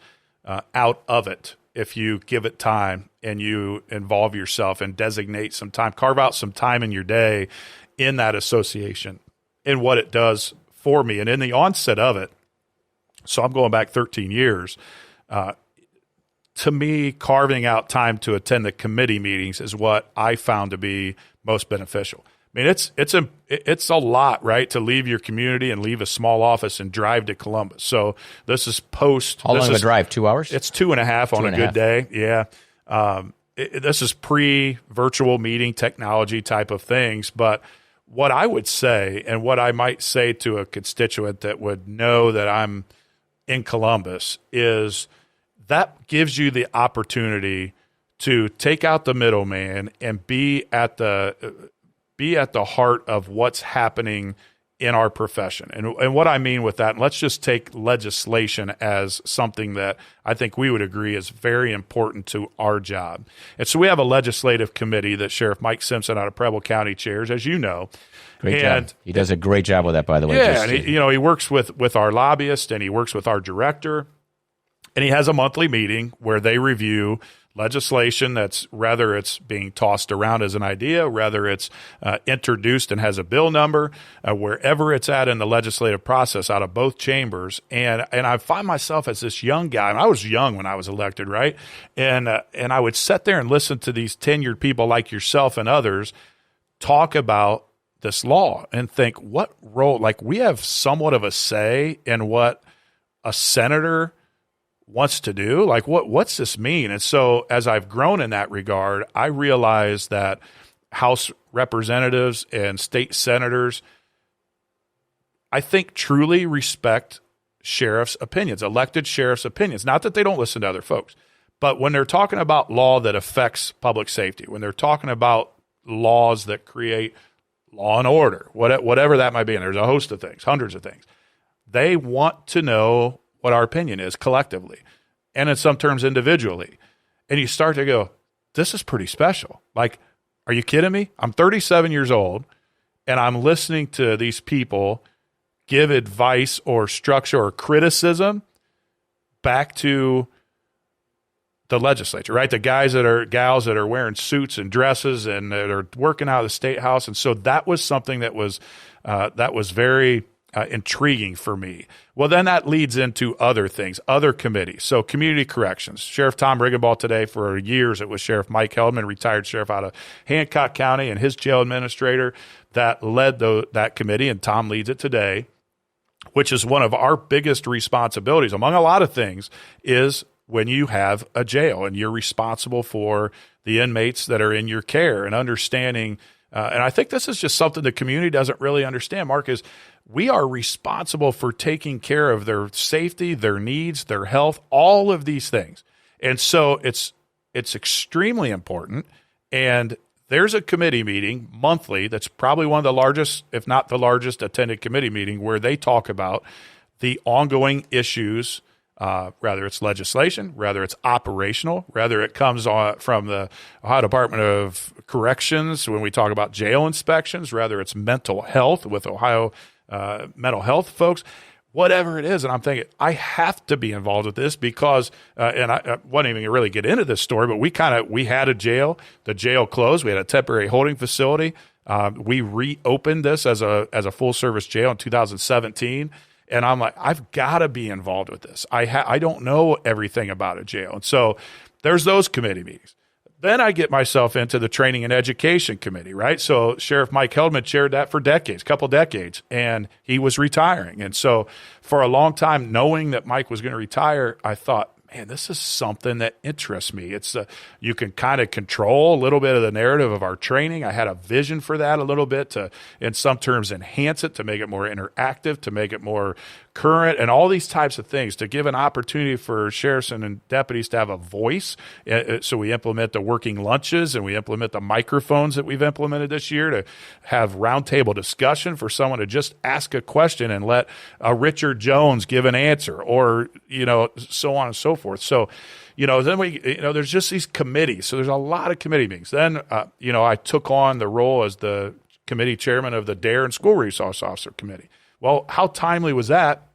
out of it if you give it time and you involve yourself and designate some time, carve out some time in your day in that association and what it does for me. And in the onset of it, so I'm going back 13 years, to me, carving out time to attend the committee meetings is what I found to be most beneficial. I mean, it's a lot, right, to leave your community and leave a small office and drive to Columbus. So this is post. How long of a drive? 2 hours? It's 2.5 on a good day. Yeah. This is pre-virtual meeting technology type of things. But what I would say, and what I might say to a constituent that would know that I'm in Columbus, is that gives you the opportunity to take out the middleman and be at the heart of what's happening in our profession. And what I mean with that, and let's just take legislation as something that I think we would agree is very important to our job. And so we have a legislative committee that Sheriff Mike Simpson out of Preble County chairs, as you know. Great job. He does a great job with that, by the way. Yeah, and he works with our lobbyist and he works with our director. And he has a monthly meeting where they review legislation that's, whether it's being tossed around as an idea, whether it's introduced and has a bill number, wherever it's at in the legislative process out of both chambers. And I find myself as this young guy, and I was young when I was elected, right? And I would sit there and listen to these tenured people like yourself and others talk about this law and think, what role, like we have somewhat of a say in what a senator wants to do. Like, what's this mean? And so as I've grown in that regard, I realize that House representatives and state senators, I think, truly respect sheriff's opinions, elected sheriff's opinions. Not that they don't listen to other folks, but when they're talking about law that affects public safety, when they're talking about laws that create law and order, whatever that might be, and there's a host of things, hundreds of things, they want to know what our opinion is collectively, and in some terms individually. And you start to go, this is pretty special. Like, are you kidding me? I'm 37 years old, and I'm listening to these people give advice or structure or criticism back to the legislature, right? The gals that are wearing suits and dresses and that are working out of the state house. And so that was something that was very intriguing for me. Well, then that leads into other things, other committees. So community corrections, Sheriff Tom Riggenball today, for years it was Sheriff Mike Heldman, retired sheriff out of Hancock County, and his jail administrator that led that committee, and Tom leads it today, which is one of our biggest responsibilities, among a lot of things, is when you have a jail and you're responsible for the inmates that are in your care and understanding. And I think this is just something the community doesn't really understand, Mark, is we are responsible for taking care of their safety, their needs, their health, all of these things. And so it's extremely important. And there's a committee meeting monthly that's probably one of the largest, if not the largest, attended committee meeting where they talk about the ongoing issues, whether it's legislation, whether it's operational, whether it comes from the Ohio Department of Corrections when we talk about jail inspections, whether it's mental health with Ohio mental health folks, whatever it is. And I'm thinking, I have to be involved with this because, and I wasn't even really get into this story, but we had a jail. The jail closed. We had a temporary holding facility. We reopened this as a full service jail in 2017. And I'm like, I've got to be involved with this. I don't know everything about a jail. And so there's those committee meetings. Then I get myself into the Training and Education Committee, right? So Sheriff Mike Heldman chaired that for decades, couple decades, and he was retiring. And so for a long time, knowing that Mike was going to retire, I thought, man, this is something that interests me. It's you can kind of control a little bit of the narrative of our training. I had a vision for that a little bit to, in some terms, enhance it, to make it more interactive, to make it more current, and all these types of things, to give an opportunity for sheriffs and deputies to have a voice. So we implement the working lunches, and we implement the microphones that we've implemented this year to have roundtable discussion for someone to just ask a question and let Richard Jones give an answer, or, so on and so forth. So, then there's just these committees. So there's a lot of committee meetings. Then, I took on the role as the committee chairman of the DARE and School Resource Officer Committee. Well, how timely was that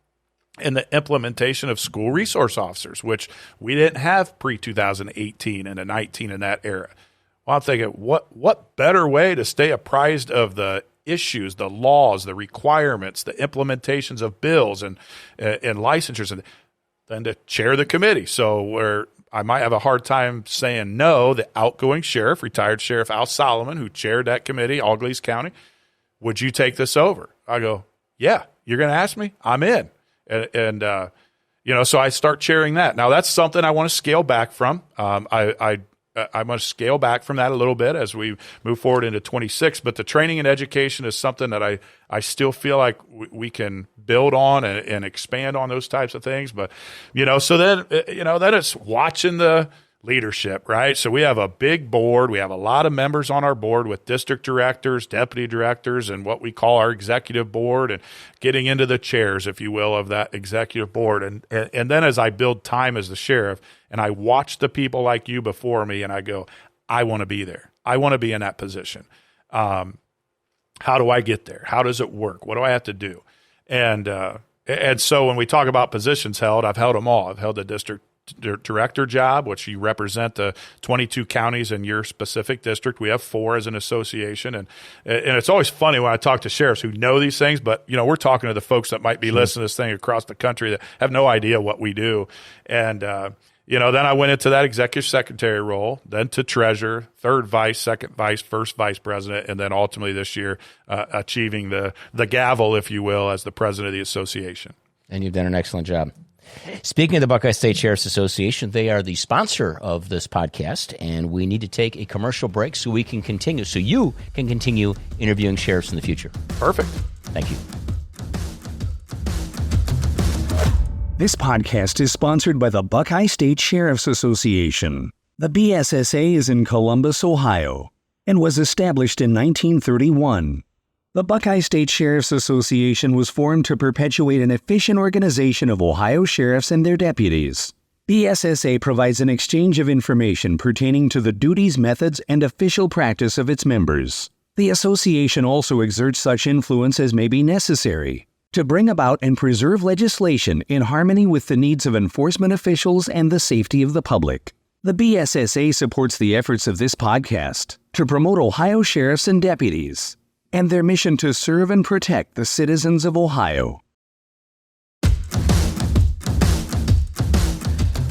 in the implementation of school resource officers, which we didn't have pre-2018 and 19 in that era? Well, I'm thinking, what better way to stay apprised of the issues, the laws, the requirements, the implementations of bills and licensures than to chair the committee? So where I might have a hard time saying no, the outgoing sheriff, retired Sheriff Al Solomon, who chaired that committee, Auglaize County, would you take this over? I go, yeah, you're going to ask me? I'm in. And so I start chairing that. Now, that's something I want to scale back from. I want to scale back from that a little bit as we move forward into 26. But the training and education is something that I still feel like we can build on and expand on those types of things. But, so then it's watching the leadership, right? So we have a big board. We have a lot of members on our board with district directors, deputy directors, and what we call our executive board, and getting into the chairs, if you will, of that executive board. And then as I build time as the sheriff and I watch the people like you before me and I go, I want to be there. I want to be in that position. How do I get there? How does it work? What do I have to do? And so when we talk about positions held, I've held them all. I've held the district director job, which you represent the 22 counties in your specific district. We have 4 as an association. And it's always funny when I talk to sheriffs who know these things, but, we're talking to the folks that might be listening to this thing across the country that have no idea what we do. And, then I went into that executive secretary role, then to treasurer, third vice, second vice, first vice president, and then ultimately this year achieving the gavel, if you will, as the president of the association. And you've done an excellent job. Speaking of the Buckeye State Sheriff's Association, they are the sponsor of this podcast, and we need to take a commercial break so you can continue interviewing sheriffs in the future. Perfect. Thank you. This podcast is sponsored by the Buckeye State Sheriff's Association. The BSSA is in Columbus, Ohio, and was established in 1931. The Buckeye State Sheriff's Association was formed to perpetuate an efficient organization of Ohio sheriffs and their deputies. BSSA provides an exchange of information pertaining to the duties, methods, and official practice of its members. The association also exerts such influence as may be necessary to bring about and preserve legislation in harmony with the needs of enforcement officials and the safety of the public. The BSSA supports the efforts of this podcast to promote Ohio sheriffs and deputies and their mission to serve and protect the citizens of Ohio.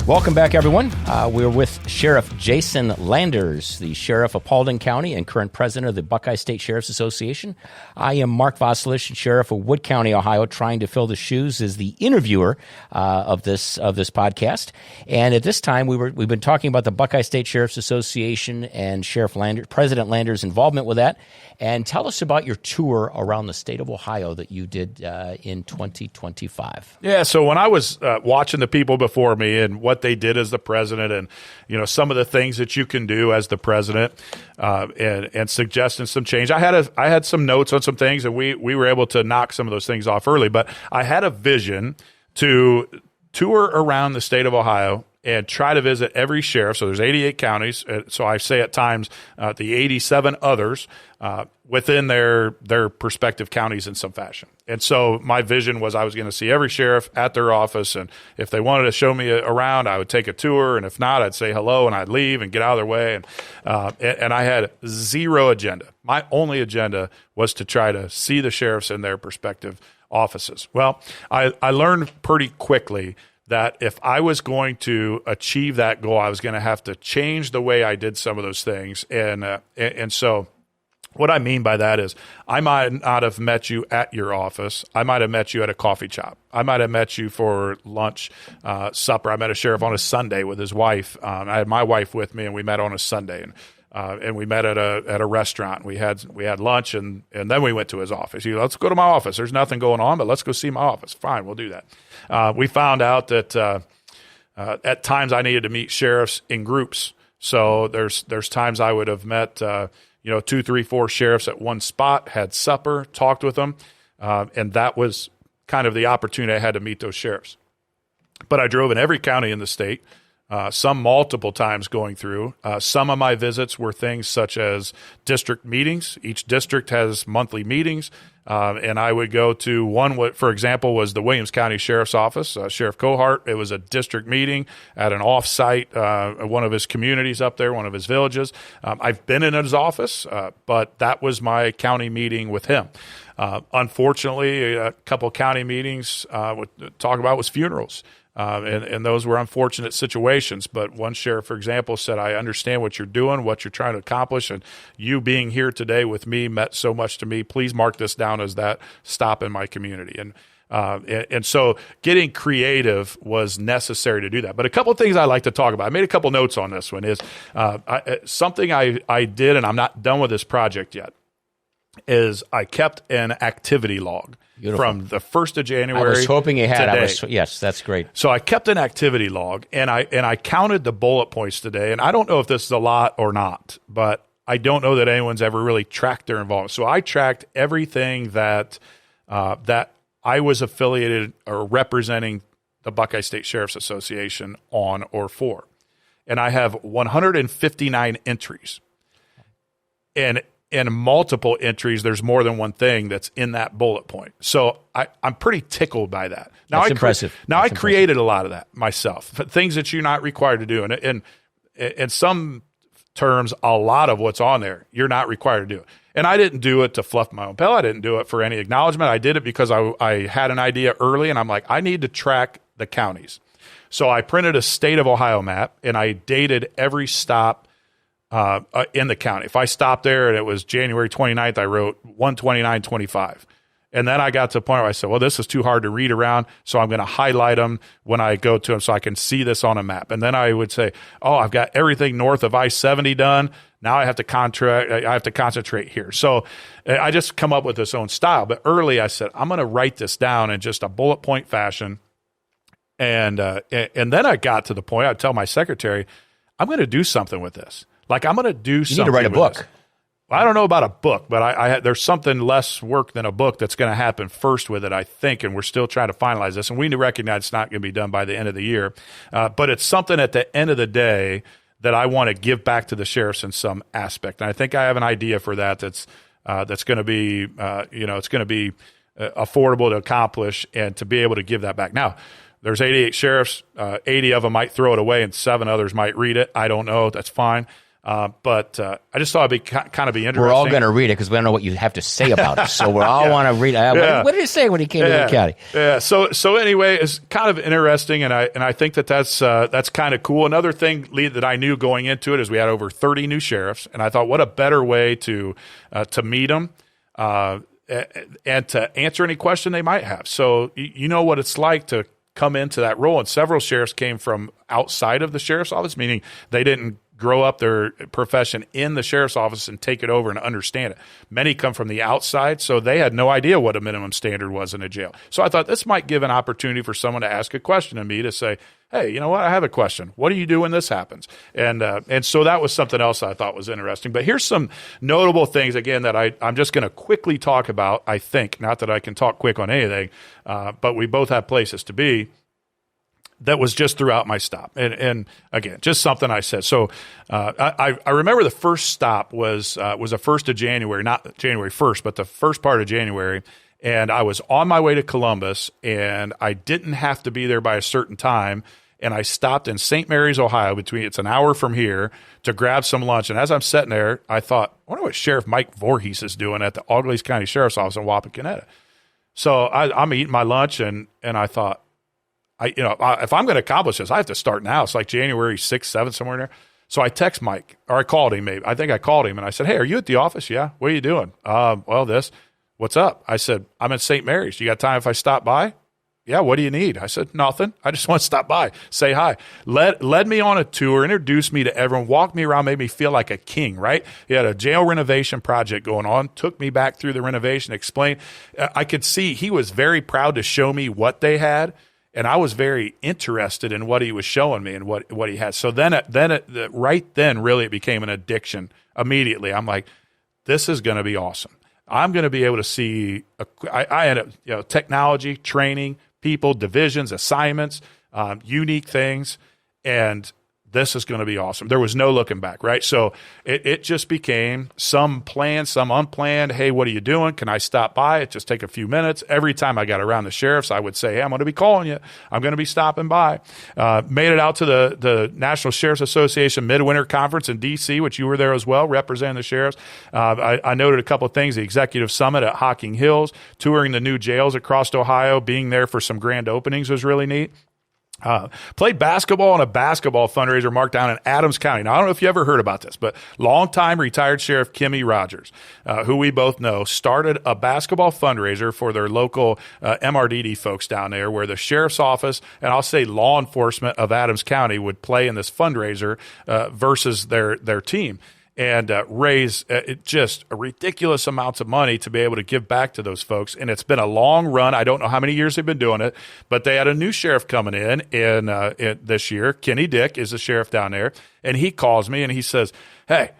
Welcome back, everyone. We're with Sheriff Jason Landers, the Sheriff of Paulding County and current president of the Buckeye State Sheriff's Association. I am Mark Wasylyshyn, Sheriff of Wood County, Ohio, trying to fill the shoes as the interviewer of this podcast. And at this time, we've been talking about the Buckeye State Sheriff's Association and Sheriff Landers, President Landers' involvement with that. And tell us about your tour around the state of Ohio that you did in 2025. Yeah, so when I was watching the people before me and what they did as the president, and some of the things that you can do as the president, and suggesting some change, I had some notes on some things, and we were able to knock some of those things off early. But I had a vision to tour around the state of Ohio and try to visit every sheriff. So there's 88 counties. So I say at times the 87 others within their respective counties in some fashion. And so my vision was I was going to see every sheriff at their office. And if they wanted to show me around, I would take a tour. And if not, I'd say hello and I'd leave and get out of their way. And I had zero agenda. My only agenda was to try to see the sheriffs in their respective offices. Well, I learned pretty quickly that if I was going to achieve that goal, I was going to have to change the way I did some of those things. And so what I mean by that is I might not have met you at your office. I might have met you at a coffee shop. I might have met you for lunch, supper. I met a sheriff on a Sunday with his wife. I had my wife with me, and we met on a Sunday. And we met at a restaurant. We had lunch, and then we went to his office. He said, let's go to my office. There's nothing going on, but let's go see my office. Fine, we'll do that. We found out that at times I needed to meet sheriffs in groups. So there's times I would have met 2, 3, 4 sheriffs at one spot, had supper, talked with them, and that was kind of the opportunity I had to meet those sheriffs. But I drove in every county in the state. Some multiple times going through. Some of my visits were things such as district meetings. Each district has monthly meetings, and I would go to one, for example, was the Williams County Sheriff's Office, Sheriff Cohart. It was a district meeting at an off-site, one of his communities up there, one of his villages. I've been in his office, but that was my county meeting with him. Unfortunately, a couple county meetings talk about was funerals. And those were unfortunate situations. But one sheriff, for example, said, I understand what you're doing, what you're trying to accomplish, and you being here today with me meant so much to me. Please mark this down as that stop in my community. And so getting creative was necessary to do that. But a couple of things I like to talk about. I made a couple notes on this one. Is something I did, and I'm not done with this project yet, is I kept an activity log. Beautiful. From the 1st of January. I was hoping you had. Today. Yes, that's great. So I kept an activity log, and I counted the bullet points today. And I don't know if this is a lot or not, but I don't know that anyone's ever really tracked their involvement. So I tracked everything that I was affiliated or representing the Buckeye State Sheriff's Association on or for, and I have 159 entries, and in multiple entries, there's more than one thing that's in that bullet point. So I'm pretty tickled by that. Now, that's impressive. I created a lot of that myself, things that you're not required to do. And in some terms, a lot of what's on there, you're not required to do. And I didn't do it to fluff my own pillow. I didn't do it for any acknowledgement. I did it because I had an idea early, and I'm like, I need to track the counties. So I printed a state of Ohio map, and I dated every stop in the county. If I stopped there and it was January 29th, I wrote 129.25. And then I got to the point where I said, well, this is too hard to read around, so I'm going to highlight them when I go to them so I can see this on a map. And then I would say, oh, I've got everything north of I-70 done. Now I have to concentrate here. So I just come up with this own style. But early I said, I'm going to write this down in just a bullet point fashion. And then I got to the point, I'd tell my secretary, I'm going to do something with this. Like, I'm going to do something. You need to write a book. This. I don't know about a book, but there's something less work than a book that's going to happen first with it, I think, and we're still trying to finalize this. And we recognize it's not going to be done by the end of the year. But it's something at the end of the day that I want to give back to the sheriffs in some aspect. And I think I have an idea for that that's going to be, it's going to be affordable to accomplish and to be able to give that back. Now, There's 88 sheriffs. 80 of them might throw it away, and 7 others might read it. I don't know. That's fine. But I just thought it'd kind of be interesting. We're all going to read it because we don't know what you have to say about it. So we all want to read it. What did he say when he came to the county? Yeah. So anyway, it's kind of interesting, and I think that's kind of cool. Another thing, Lee, that I knew going into it is we had over 30 new sheriffs, and I thought, what a better way to meet them and to answer any question they might have. So you know what it's like to come into that role, and several sheriffs came from outside of the sheriff's office, meaning they didn't grow up their profession in the sheriff's office and take it over and understand it. Many come from the outside, so they had no idea what a minimum standard was in a jail. So I thought this might give an opportunity for someone to ask a question to me, to say, hey, you know what, I have a question. What do you do when this happens? And so that was something else I thought was interesting. But here's some notable things, again, that I'm just going to quickly talk about, I think. Not that I can talk quick on anything, but we both have places to be. That was just throughout my stop. And again, just something I said. So I remember the first stop was the 1st of January, not January 1st, but the first part of January. And I was on my way to Columbus, and I didn't have to be there by a certain time. And I stopped in St. Mary's, Ohio, it's an hour from here, to grab some lunch. And as I'm sitting there, I thought, I wonder what Sheriff Mike Voorhees is doing at the Auglaize County Sheriff's Office in Wapakoneta. So I'm eating my lunch, and I thought, if I'm going to accomplish this, I have to start now. It's like January 6th, 7th, somewhere in there. So I text Mike, or I called him maybe. I think I called him, and I said, hey, are you at the office? Yeah. What are you doing? Well, this. What's up? I said, I'm in St. Mary's. You got time if I stop by? Yeah, what do you need? I said, nothing. I just want to stop by, say hi. Led me on a tour, introduced me to everyone, walked me around, made me feel like a king, right? He had a jail renovation project going on, took me back through the renovation, explained. I could see he was very proud to show me what they had. And I was very interested in what he was showing me and what he had. So right then, really, it became an addiction immediately. I'm like, this is going to be awesome. I'm going to be able to see. I had technology, training, people, divisions, assignments, unique things, and this is going to be awesome. There was no looking back, right? So it just became some planned, some unplanned. Hey, what are you doing? Can I stop by? It just take a few minutes. Every time I got around the sheriffs, I would say, hey, I'm going to be calling you. I'm going to be stopping by. Made it out to the National Sheriff's Association Midwinter Conference in D.C., which you were there as well, representing the sheriffs. I noted a couple of things. The Executive Summit at Hocking Hills, touring the new jails across Ohio, being there for some grand openings was really neat. Played basketball on a basketball fundraiser marked down in Adams County. Now, I don't know if you ever heard about this, but longtime retired Sheriff Kimmy Rogers, who we both know, started a basketball fundraiser for their local MRDD folks down there, where the sheriff's office and I'll say law enforcement of Adams County would play in this fundraiser versus their team. And raise just a ridiculous amounts of money to be able to give back to those folks. And it's been a long run. I don't know how many years they've been doing it, but they had a new sheriff coming in this year. Kenny Dick is the sheriff down there, and he calls me and he says, hey,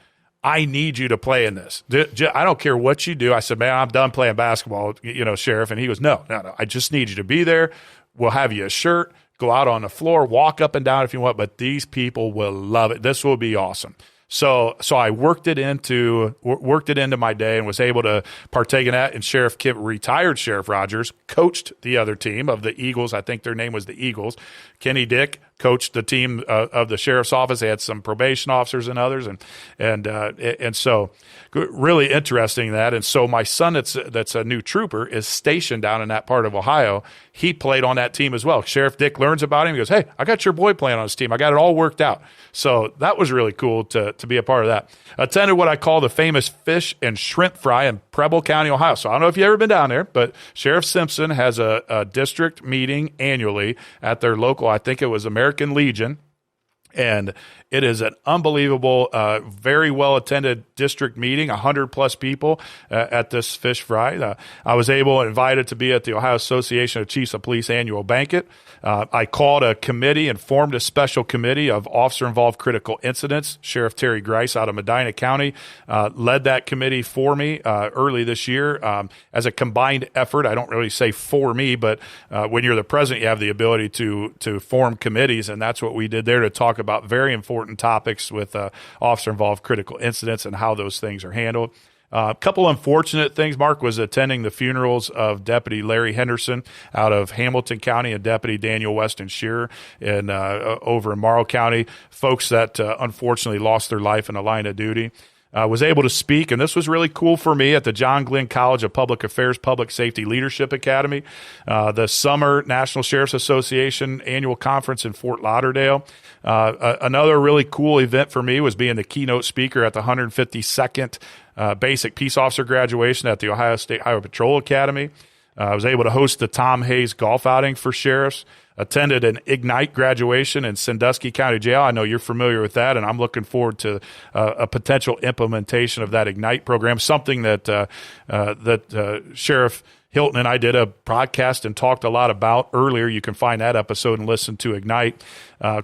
I need you to play in this. I don't care what you do. I said, man, I'm done playing basketball, sheriff. And he goes, no, I just need you to be there. We'll have you a shirt, go out on the floor, walk up and down if you want, but these people will love it. This will be awesome. So I worked it into my day and was able to partake in that. And retired Sheriff Rogers coached the other team of the Eagles. I think their name was the Eagles. Kenny Dick coached the team of the sheriff's office. They had some probation officers and others, and so really interesting that. And so my son, that's a new trooper, is stationed down in that part of Ohio. He played on that team as well. Sheriff Dick learns about him. He goes, hey, I got your boy playing on this team. I got it all worked out. So that was really cool to be a part of that. Attended what I call the famous fish and shrimp fry in Preble County, Ohio. So I don't know if you've ever been down there, but Sheriff Simpson has a district meeting annually at their local, I think it was American Legion. And it is an unbelievable, very well-attended district meeting, 100-plus people at this fish fry. I was invited to be at the Ohio Association of Chiefs of Police annual banquet. I called a committee and formed a special committee of officer-involved critical incidents. Sheriff Terry Grice out of Medina County led that committee for me early this year as a combined effort. I don't really say for me, but when you're the president, you have the ability to form committees, and that's what we did there to talk about very important topics with officer-involved critical incidents and how those things are handled. A couple unfortunate things. Mark was attending the funerals of Deputy Larry Henderson out of Hamilton County and Deputy Daniel Weston Shearer over in Morrow County, folks that unfortunately lost their life in the line of duty. Was able to speak, and this was really cool for me, at the John Glenn College of Public Affairs Public Safety Leadership Academy, the Summer National Sheriff's Association Annual Conference in Fort Lauderdale. Another really cool event for me was being the keynote speaker at the 152nd Basic Peace Officer graduation at the Ohio State Highway Patrol Academy. I was able to host the Tom Hayes golf outing for sheriffs. Attended an Ignite graduation in Sandusky County Jail. I know you're familiar with that, and I'm looking forward to a potential implementation of that Ignite program, something that Sheriff Hilton and I did a podcast and talked a lot about earlier. You can find that episode and listen to Ignite.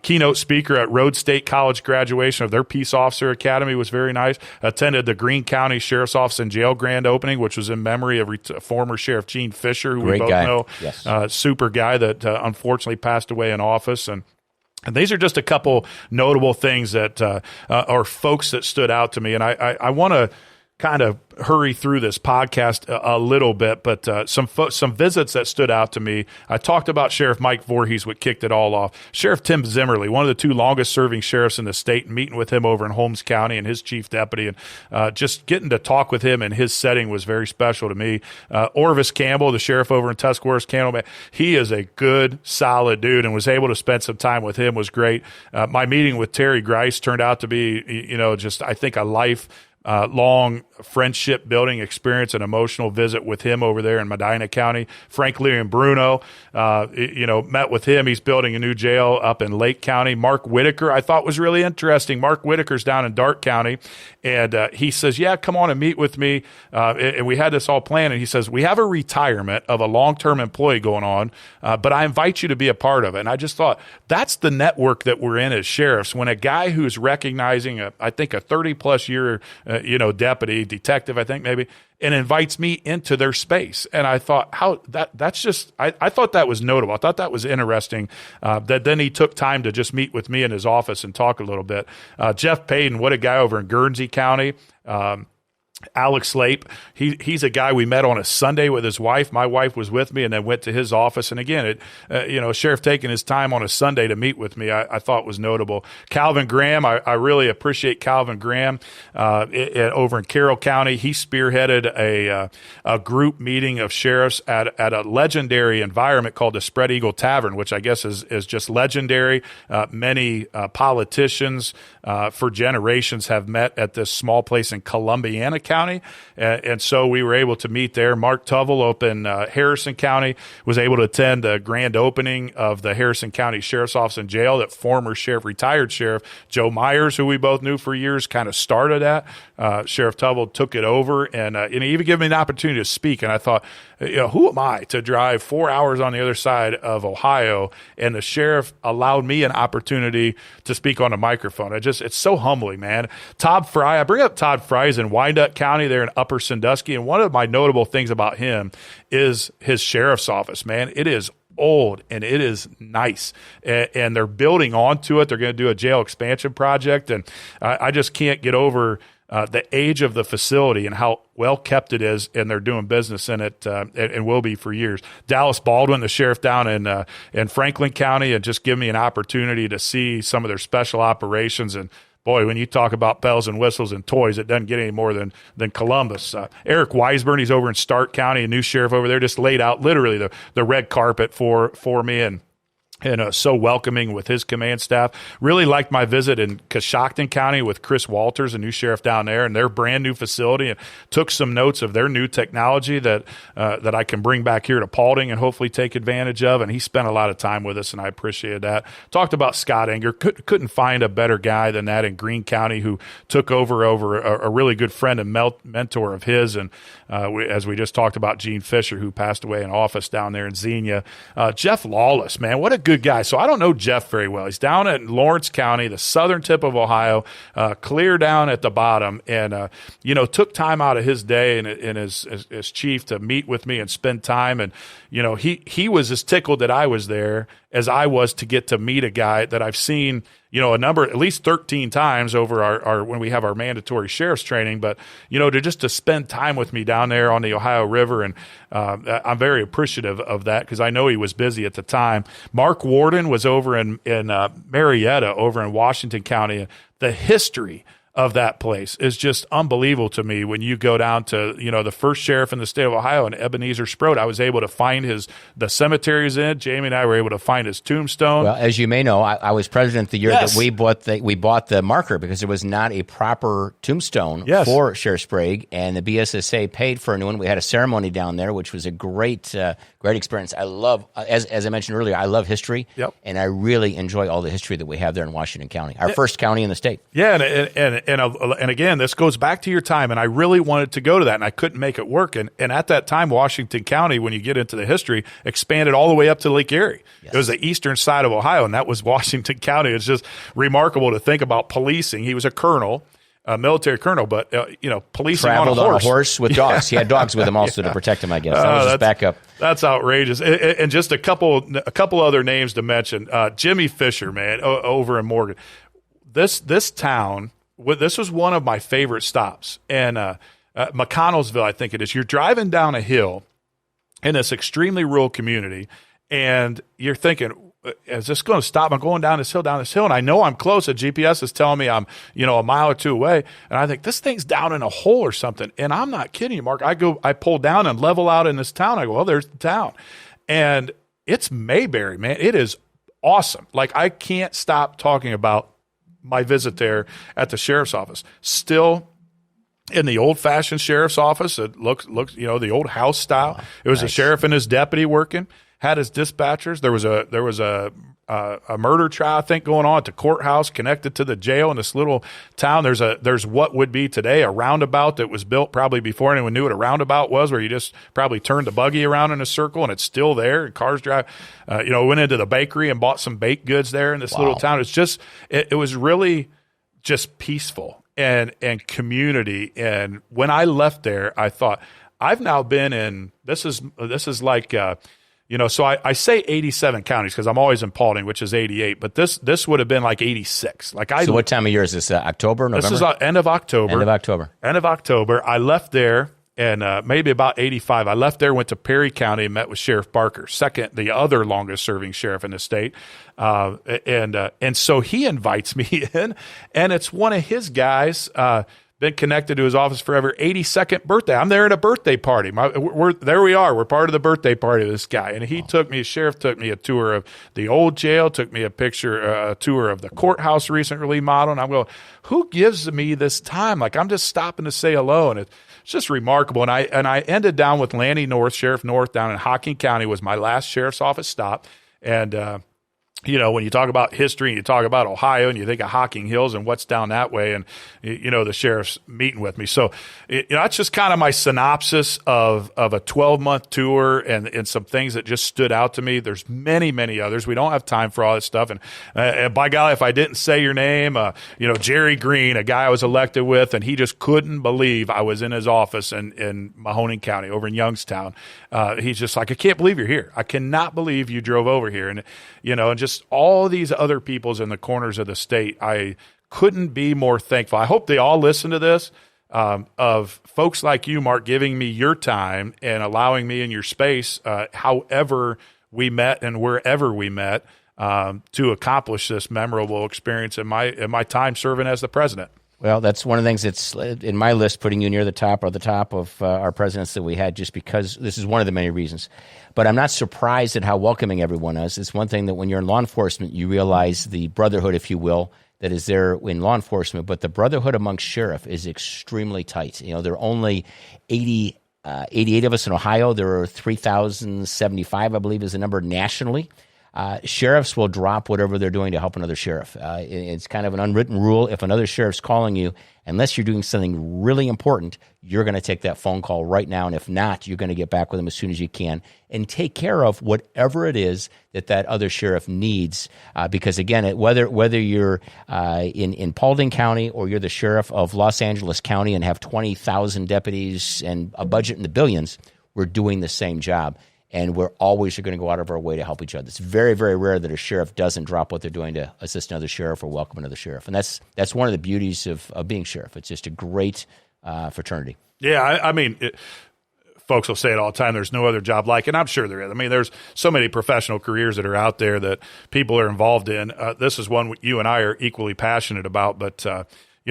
Keynote speaker at Rhodes State College graduation of their Peace Officer Academy was very nice. Attended the Greene County Sheriff's Office and Jail grand opening, which was in memory of former Sheriff Gene Fisher, who Great we both guy. know. Yes. Super guy that unfortunately passed away in office. And these are just a couple notable things that are folks that stood out to me. And I want to kind of hurry through this podcast a little bit, but some visits that stood out to me. I talked about Sheriff Mike Voorhees, what kicked it all off. Sheriff Tim Zimmerly, one of the two longest serving sheriffs in the state, and meeting with him over in Holmes County and his chief deputy, and just getting to talk with him in his setting was very special to me. Orvis Campbell, the sheriff over in Tuscarawas County, he is a good, solid dude, and was able to spend some time with him was great. My meeting with Terry Grice turned out to be, just I think a long friendship building experience and emotional visit with him over there in Medina County. Frank Leon Bruno, met with him. He's building a new jail up in Lake County. Mark Whitaker, I thought was really interesting. Mark Whitaker's down in Darke County, and he says, yeah, come on and meet with me. And we had this all planned, and he says, we have a retirement of a long-term employee going on, but I invite you to be a part of it. And I just thought, that's the network that we're in as sheriffs. When a guy who's recognizing, a 30-plus year deputy, detective, I think maybe, and invites me into their space. And I thought, I thought that was notable. I thought that was interesting, that then he took time to just meet with me in his office and talk a little bit. Jeff Payton, what a guy over in Guernsey County. Alex Lape, he's a guy we met on a Sunday with his wife. My wife was with me, and then went to his office. And again, sheriff taking his time on a Sunday to meet with me, I thought was notable. Calvin Graham, I really appreciate Calvin Graham over in Carroll County. He spearheaded a group meeting of sheriffs at a legendary environment called the Spread Eagle Tavern, which I guess is just legendary. Many politicians for generations have met at this small place in Columbiana County, and so we were able to meet there. Mark Tuvell up in Harrison County was able to attend the grand opening of the Harrison County Sheriff's Office and Jail that former retired Sheriff Joe Myers, who we both knew for years, kind of started at. Sheriff Tuvell took it over, and he even gave me an opportunity to speak. And I thought, who am I to drive 4 hours on the other side of Ohio? And the sheriff allowed me an opportunity to speak on a microphone. It's so humbling, man. Todd Fry, I bring up Todd Fry's in Wyandotte County there in Upper Sandusky, and one of my notable things about him is his sheriff's office, man. It is old and it is nice, and they're building onto it. They're going to do a jail expansion project, and I just can't get over the age of the facility and how well kept it is, and they're doing business in it and will be for years. Dallas Baldwin, the sheriff down in Franklin County, and just give me an opportunity to see some of their special operations. And boy, when you talk about bells and whistles and toys, it doesn't get any more than Columbus. Eric Weisburn, he's over in Stark County, a new sheriff over there, just laid out literally the red carpet for me, and so welcoming with his command staff. Really liked my visit in Coshocton County with Chris Walters, a new sheriff down there, and their brand new facility, and took some notes of their new technology that I can bring back here to Paulding and hopefully take advantage of. And he spent a lot of time with us, and I appreciated that. Talked about Scott Enger. Couldn't find a better guy than that in Greene County, who took over a really good friend and mentor of his. And as we just talked about, Gene Fisher, who passed away in office down there in Xenia. Jeff Lawless, man, what a good guy. So I don't know Jeff very well. He's down in Lawrence County, the southern tip of Ohio, clear down at the bottom, and took time out of his day and as chief to meet with me and spend time. And he was as tickled that I was there as I was to get to meet a guy that I've seen, at least 13 times over our when we have our mandatory sheriff's training. But, to spend time with me down there on the Ohio River. And I'm very appreciative of that because I know he was busy at the time. Mark Wasylyshyn was over in Marietta, over in Washington County. The history of that place is just unbelievable to me. When you go down to, the first sheriff in the state of Ohio, and Ebenezer Sprode, I was able to find the cemetery he's in. Jamie and I were able to find his tombstone. Well, as you may know, I was president the year that we bought the marker because there was not a proper tombstone for Sheriff Sprague, and the BSSA paid for a new one. We had a ceremony down there, which was a great experience. I love, as I mentioned earlier, I love history, and I really enjoy all the history that we have there in Washington County, our first county in the state. Yeah, and again, this goes back to your time, and I really wanted to go to that, and I couldn't make it work. And at that time, Washington County, when you get into the history, expanded all the way up to Lake Erie. Yes. It was the eastern side of Ohio, and that was Washington County. It's just remarkable to think about policing. He was a colonel. A military colonel, but policing traveled on a horse with dogs. He had dogs with him also to protect him, I guess. That was his backup. That's outrageous. And just a couple other names to mention. Jimmy Fisher, man, over in Morgan. This town, this was one of my favorite stops. And McConnellsville, I think it is. You're driving down a hill in this extremely rural community, and you're thinking, is this going to stop? I'm going down this hill, and I know I'm close. The GPS is telling me I'm, a mile or two away, and I think this thing's down in a hole or something. And I'm not kidding you, Mark. I pull down and level out in this town. I go, well, there's the town, and it's Mayberry, man. It is awesome. Like, I can't stop talking about my visit there at the sheriff's office. Still in the old-fashioned sheriff's office, it looks, the old house style. It was a sheriff and his deputy working. Had his dispatchers. There was a murder trial, I think, going on at the courthouse connected to the jail in this little town. There's what would be today a roundabout that was built probably before anyone knew what a roundabout was, where you just probably turned the buggy around in a circle and it's still there. And cars drive. Went into the bakery and bought some baked goods there in this little town. It's just it was really just peaceful and community. And when I left there, I thought, I've now been in. This is like. So I say 87 counties because I'm always in Paulding, which is 88. But this would have been like 86. So what time of year is this? October, November? This is end of October. End of October. I left there, and maybe about 85. I left there, went to Perry County, and met with Sheriff Barker, the other longest serving sheriff in the state. And so he invites me in, and it's one of his guys. Been connected to his office forever. 82nd birthday. I'm there at a birthday party. There we are. We're part of the birthday party of this guy. And sheriff took me a tour of the old jail, took me a tour of the courthouse recently remodeled. And I'm going, who gives me this time? Like, I'm just stopping to say hello. And it's just remarkable. And I ended down with Lanny North, Sheriff North down in Hocking County was my last sheriff's office stop. And, when you talk about history and you talk about Ohio and you think of Hocking Hills and what's down that way, and, the sheriff's meeting with me. So, that's just kind of my synopsis of a 12-month tour and some things that just stood out to me. There's many, many others. We don't have time for all this stuff. And by golly, if I didn't say your name, Jerry Green, a guy I was elected with, and he just couldn't believe I was in his office in Mahoning County over in Youngstown. He's just like, I can't believe you're here. I cannot believe you drove over here. And, and just all these other peoples in the corners of the state, I couldn't be more thankful. I hope they all listen to this, of folks like you, Mark, giving me your time and allowing me in your space, however we met and wherever we met, to accomplish this memorable experience in my time serving as the president. Well, that's one of the things that's in my list, putting you near the top of our presidents that we had, just because this is one of the many reasons. But I'm not surprised at how welcoming everyone is. It's one thing that when you're in law enforcement, you realize the brotherhood, if you will, that is there in law enforcement. But the brotherhood amongst sheriff is extremely tight. There are only 88 of us in Ohio. There are 3,075, I believe, is the number nationally. Sheriffs will drop whatever they're doing to help another sheriff. It's kind of an unwritten rule. If another sheriff's calling you, unless you're doing something really important, you're going to take that phone call right now. And if not, you're going to get back with them as soon as you can and take care of whatever it is that other sheriff needs. Because again, whether you're in Paulding County or you're the sheriff of Los Angeles County and have 20,000 deputies and a budget in the billions, we're doing the same job. and we're always going to go out of our way to help each other. It's very, very rare that a sheriff doesn't drop what they're doing to assist another sheriff or welcome another sheriff. And that's one of the beauties of being sheriff. It's just a great fraternity. Yeah, I mean, folks will say it all the time, there's no other job like it, and I'm sure there is. I mean, there's so many professional careers that are out there that people are involved in. This is one you and I are equally passionate about, but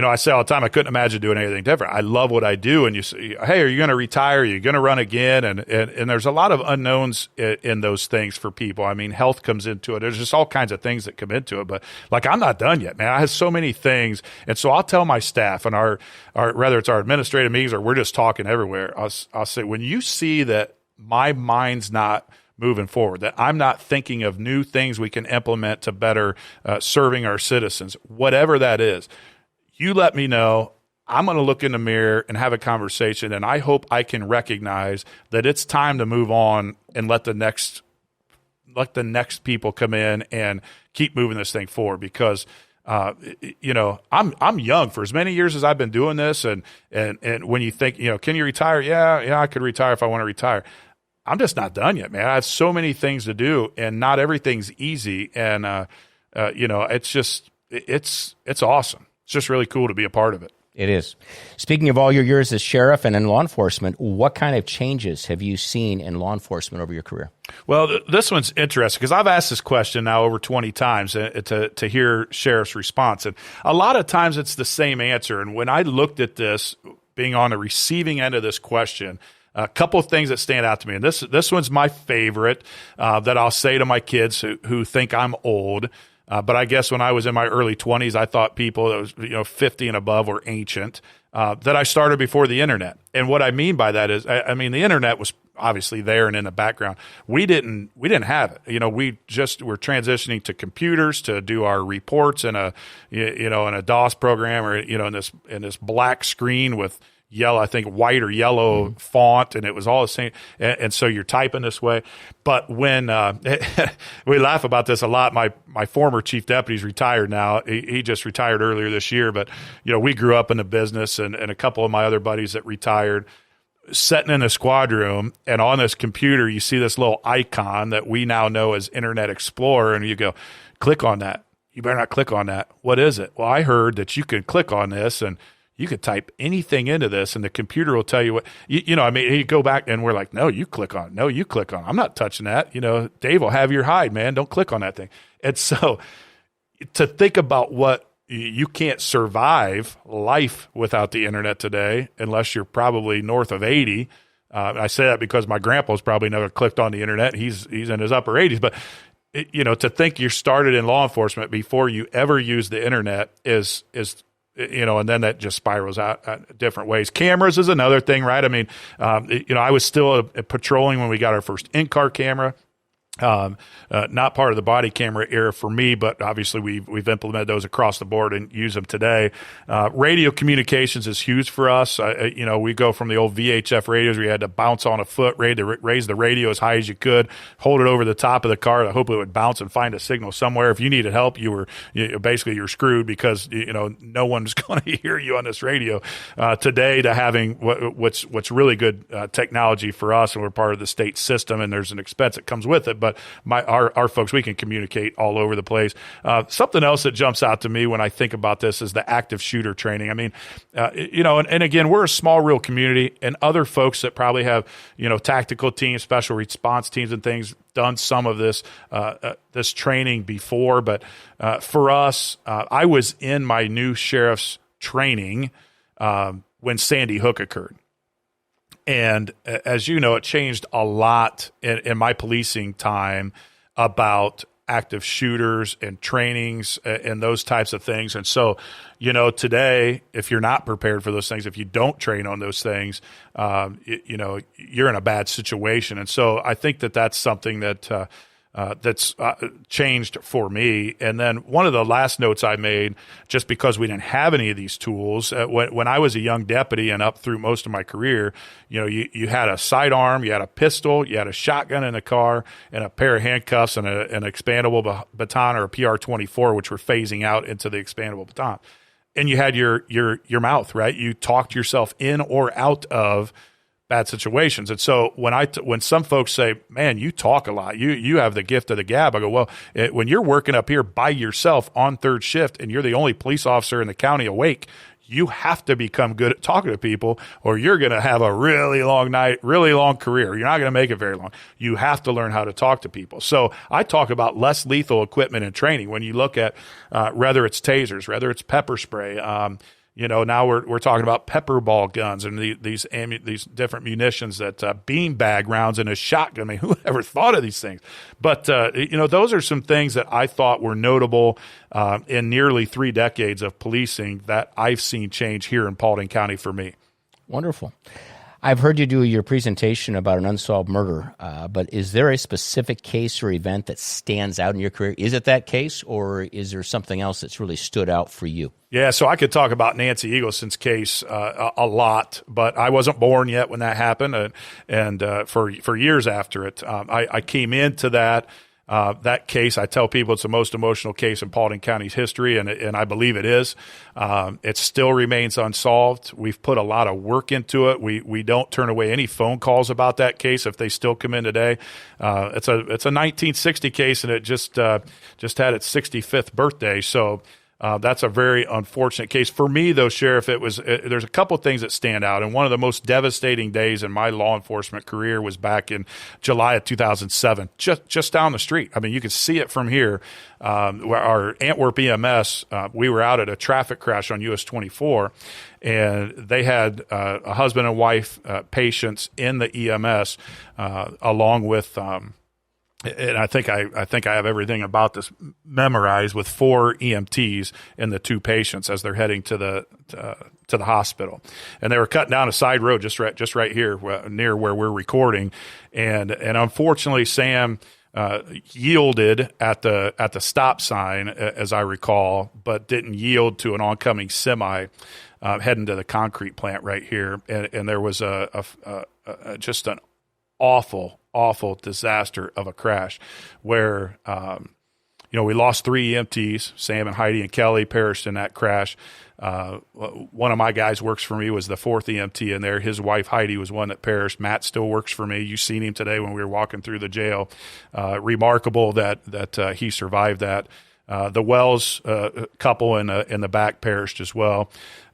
I say all the time, I couldn't imagine doing anything different. I love what I do, and you say, hey, are you going to retire? Are you going to run again? And there's a lot of unknowns in those things for people. I mean, health comes into it. There's just all kinds of things that come into it. But, like, I'm not done yet, man. I have so many things. And so I'll tell my staff and our whether it's our administrative meetings or we're just talking everywhere, I'll say, when you see that my mind's not moving forward, that I'm not thinking of new things we can implement to better serving our citizens, whatever that is, you let me know. I'm going to look in the mirror and have a conversation, and I hope I can recognize that it's time to move on and let the next people come in and keep moving this thing forward. Because I'm young for as many years as I've been doing this, and when you think, can you retire? Yeah, I could retire if I want to retire. I'm just not done yet, man. I have so many things to do, and not everything's easy. And it's awesome. It's just really cool to be a part of it. It is. Speaking of all your years as sheriff and in law enforcement, what kind of changes have you seen in law enforcement over your career? Well, this one's interesting because I've asked this question now over 20 times to hear sheriff's response. And a lot of times it's the same answer. And when I looked at this, being on the receiving end of this question, a couple of things that stand out to me. And this one's my favorite that I'll say to my kids who think I'm old. But I guess when I was in my early 20s, I thought people that was 50 and above were ancient. That I started before the internet, and what I mean by that is, I mean the internet was obviously there and in the background. We didn't have it. We just were transitioning to computers to do our reports in a in a DOS program or in this black screen with yellow, I think white or yellow font, and it was all the same. And so you're typing this way. But when we laugh about this a lot, my former chief deputy's retired now. He just retired earlier this year. But we grew up in the business, and a couple of my other buddies that retired, sitting in the squad room, and on this computer you see this little icon that we now know as Internet Explorer, and you go, click on that. You better not click on that. What is it? Well, I heard that you could click on this and you could type anything into this, and the computer will tell you what, you go back, and we're like, no, you click on it. No, you click on it. I'm not touching that. Dave will have your hide, man. Don't click on that thing. And so to think about what you can't survive life without the internet today unless you're probably north of 80. I say that because my grandpa's probably never clicked on the internet. He's in his upper 80s. But, to think you started in law enforcement before you ever used the internet is and then that just spirals out different ways. Cameras is another thing, right? I mean, I was still patrolling when we got our first in-car camera. Not part of the body camera era for me, but obviously we've implemented those across the board and use them today. Radio communications is huge for us. We go from the old VHF radios where you had to bounce on a foot, raise the radio as high as you could, hold it over the top of the car to hope it would bounce and find a signal somewhere. If you needed help, you're screwed because no one's going to hear you on this radio. Today, to having what's really good technology for us, and we're part of the state system, and there's an expense that comes with it. But our folks, we can communicate all over the place. Something else that jumps out to me when I think about this is the active shooter training. I mean, and again, we're a small rural community, and other folks that probably have, tactical teams, special response teams and things done some of this training before. But for us, I was in my new sheriff's training when Sandy Hook occurred. And as you know, it changed a lot in my policing time about active shooters and trainings and those types of things. And so, today, if you're not prepared for those things, if you don't train on those things, you're in a bad situation. And so I think that's something that's changed for me. And then one of the last notes I made, just because we didn't have any of these tools, when I was a young deputy and up through most of my career, you had a sidearm, you had a pistol, you had a shotgun in the car, and a pair of handcuffs and an expandable baton or a PR-24, which were phasing out into the expandable baton. And you had your mouth, right? You talked yourself in or out of bad situations. And so when some folks say, man, you talk a lot, you have the gift of the gab, I go, well, when you're working up here by yourself on third shift and you're the only police officer in the county awake, you have to become good at talking to people, or you're going to have a really long night, really long career. You're not going to make it very long. You have to learn how to talk to people. So I talk about less lethal equipment and training. When you look at whether it's tasers, whether it's pepper spray, now we're talking about pepper ball guns and these different munitions, that beanbag rounds and a shotgun. I mean, who ever thought of these things? But those are some things that I thought were notable in nearly 3 decades of policing that I've seen change here in Paulding County for me. Wonderful. I've heard you do your presentation about an unsolved murder, but is there a specific case or event that stands out in your career? Is it that case, or is there something else that's really stood out for you? Yeah, so I could talk about Nancy Eagleson's case a lot, but I wasn't born yet when that happened, and for years after it, I came into that case. I tell people it's the most emotional case in Paulding County's history, and I believe it is. It still remains unsolved. We've put a lot of work into it. We don't turn away any phone calls about that case if they still come in today. It's a 1960 case, and it just had its 65th birthday. So that's a very unfortunate case. For me, though, Sheriff, there's a couple of things that stand out. And one of the most devastating days in my law enforcement career was back in July of 2007, just down the street. I mean, you could see it from here. Where our Antwerp EMS, we were out at a traffic crash on US 24, and they had a husband and wife patients in the EMS along with and I think I have everything about this memorized, with 4 EMTs and the 2 patients as they're heading to the hospital. And they were cutting down a side road just right here near where we're recording. And unfortunately, Sam yielded at the stop sign, as I recall, but didn't yield to an oncoming semi heading to the concrete plant right here. And there was just an awful disaster of a crash where, we lost 3 EMTs. Sam and Heidi and Kelly perished in that crash. One of my guys works for me, was the 4th EMT in there. His wife, Heidi, was one that perished. Matt still works for me. You've seen him today when we were walking through the jail. Remarkable that he survived that. The Wells couple in the back perished as well.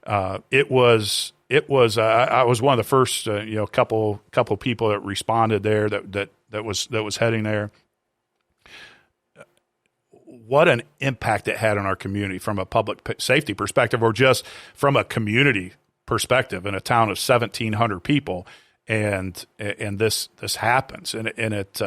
I was one of the first couple people that responded there that was heading there. What an impact it had on our community from a public safety perspective, or just from a community perspective in a town of 1,700 people, and this happens, and it.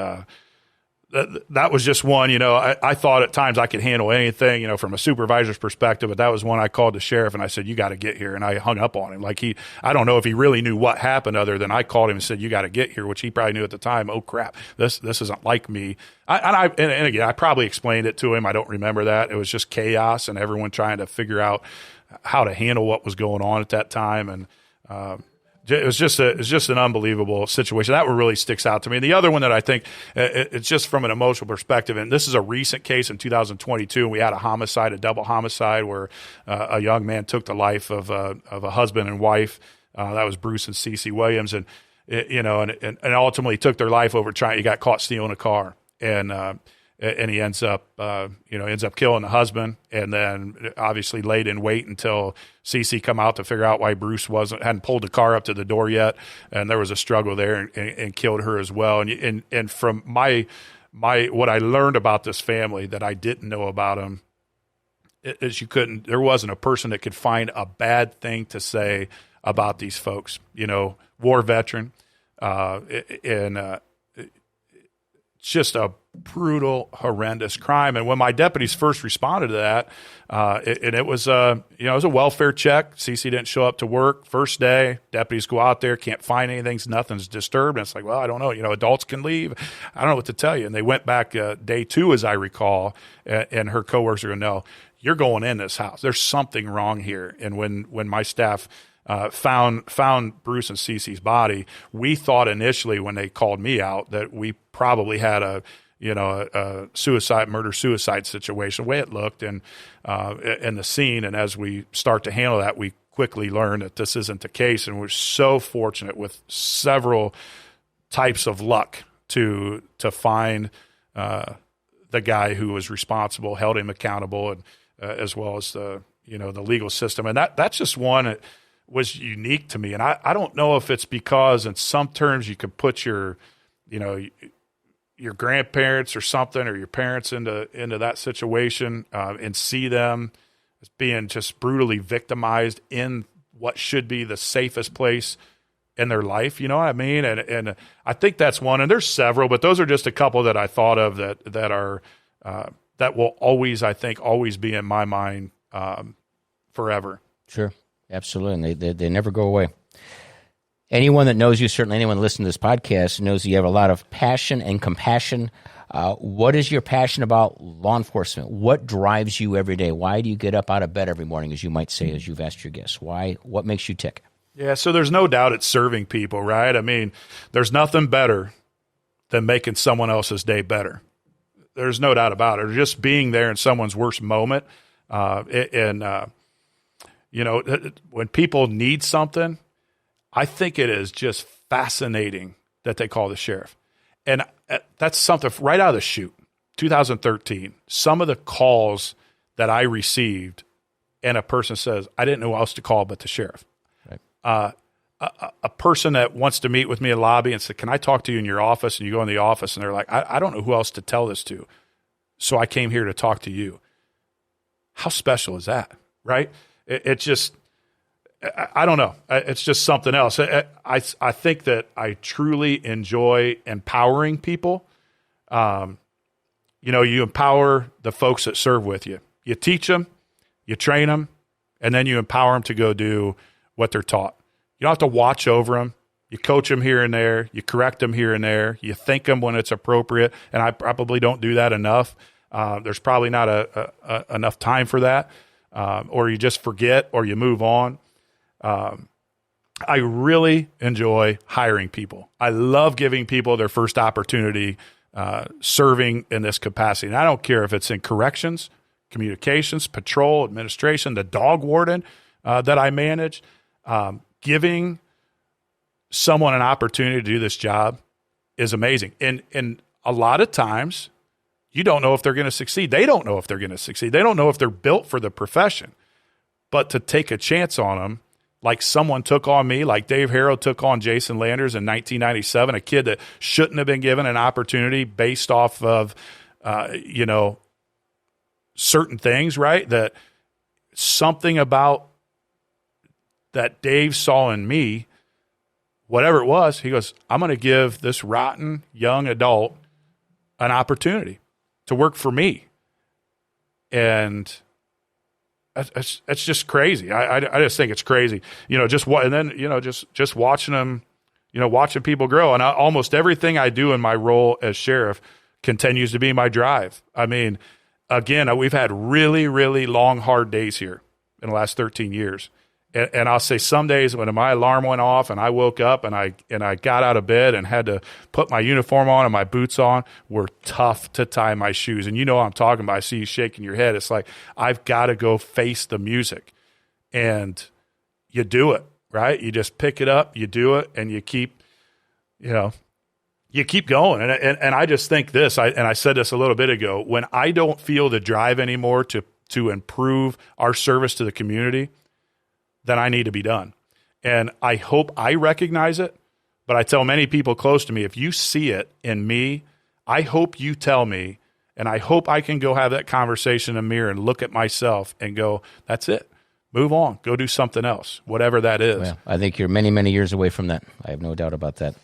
That was just one, I thought at times I could handle anything, from a supervisor's perspective, but that was one I called the sheriff and I said, you got to get here. And I hung up on him. I don't know if he really knew what happened, other than I called him and said, you got to get here, which he probably knew at the time. Oh crap, this isn't like me. And again, I probably explained it to him. I don't remember that. It was just chaos and everyone trying to figure out how to handle what was going on at that time. And, it's just an unbelievable situation. That one really sticks out to me. And the other one that I think it's just from an emotional perspective, and this is a recent case in 2022, and we had a double homicide, where a young man took the life of a husband and wife. That was Bruce and Cece Williams, and ultimately took their life over he got caught stealing a car, and he ends up killing the husband, and then obviously laid in wait until Cece come out to figure out why Bruce hadn't pulled the car up to the door yet, and there was a struggle there, and killed her as well. And from my what I learned about this family that I didn't know about them is there wasn't a person that could find a bad thing to say about these folks. War veteran, and it's just a brutal, horrendous crime. And when my deputies first responded to that, it was a welfare check. Cece didn't show up to work first day. Deputies go out there, can't find anything, nothing's disturbed. And it's like, well, I don't know. Adults can leave. I don't know what to tell you. And they went back day 2, as I recall, and her coworkers are going, no, you're going in this house. There's something wrong here. And when my staff found Bruce and Cece's body, we thought initially when they called me out that we probably had a murder-suicide situation, the way it looked, and the scene. And as we start to handle that, we quickly learned that this isn't the case, and we're so fortunate with several types of luck to find the guy who was responsible, held him accountable, and as well as the legal system. And that's just one that was unique to me. And I don't know if it's because in some terms you could put your grandparents or something, or your parents into that situation and see them as being just brutally victimized in what should be the safest place in their life. You know what I mean? And I think that's one, and there's several, but those are just a couple that I thought of that are that will always, I think, always be in my mind forever. Sure, absolutely, and they never go away. Anyone that knows you, certainly anyone listening to this podcast, knows you have a lot of passion and compassion. What is your passion about law enforcement? What drives you every day? Why do you get up out of bed every morning, as you might say, as you've asked your guests? Why? What makes you tick? Yeah, so there's no doubt it's serving people, right? I mean, there's nothing better than making someone else's day better. There's no doubt about it. Or just being there in someone's worst moment. When people need something, I think it is just fascinating that they call the sheriff. And that's something right out of the chute, 2013. Some of the calls that I received, and a person says, I didn't know who else to call but the sheriff. Right. A person that wants to meet with me in the lobby and said, can I talk to you in your office? And you go in the office and they're like, I don't know who else to tell this to. So I came here to talk to you. How special is that? Right? It just, I don't know. It's just something else. I think that I truly enjoy empowering people. You empower the folks that serve with you. You teach them, you train them, and then you empower them to go do what they're taught. You don't have to watch over them. You coach them here and there. You correct them here and there. You thank them when it's appropriate, and I probably don't do that enough. There's probably not enough time for that, or you just forget, or you move on. I really enjoy hiring people. I love giving people their first opportunity serving in this capacity. And I don't care if it's in corrections, communications, patrol, administration, the dog warden that I manage. Giving someone an opportunity to do this job is amazing. And a lot of times you don't know if they're going to succeed. They don't know if they're going to succeed. They don't know if they're built for the profession. But to take a chance on them, like someone took on me, like Dave Harrow took on Jason Landers in 1997, a kid that shouldn't have been given an opportunity based off of, certain things, right? That something about that Dave saw in me, whatever it was, he goes, I'm going to give this rotten young adult an opportunity to work for me. And it's just crazy. I just think it's crazy, just watching them, watching people grow. And almost everything I do in my role as sheriff continues to be my drive. I mean, again, we've had really, really long, hard days here in the last 13 years. And I'll say some days when my alarm went off and I woke up and I got out of bed and had to put my uniform on and my boots on, were tough to tie my shoes. And you know what I'm talking about. I see you shaking your head. It's like, I've got to go face the music. And you do it, right? You just pick it up, you do it, and you keep going. And I just think this, I said this a little bit ago, when I don't feel the drive anymore to improve our service to the community, then I need to be done. And I hope I recognize it, but I tell many people close to me, if you see it in me, I hope you tell me, and I hope I can go have that conversation in the mirror and look at myself and go, that's it. Move on. Go do something else, whatever that is. Well, I think you're many, many years away from that. I have no doubt about that.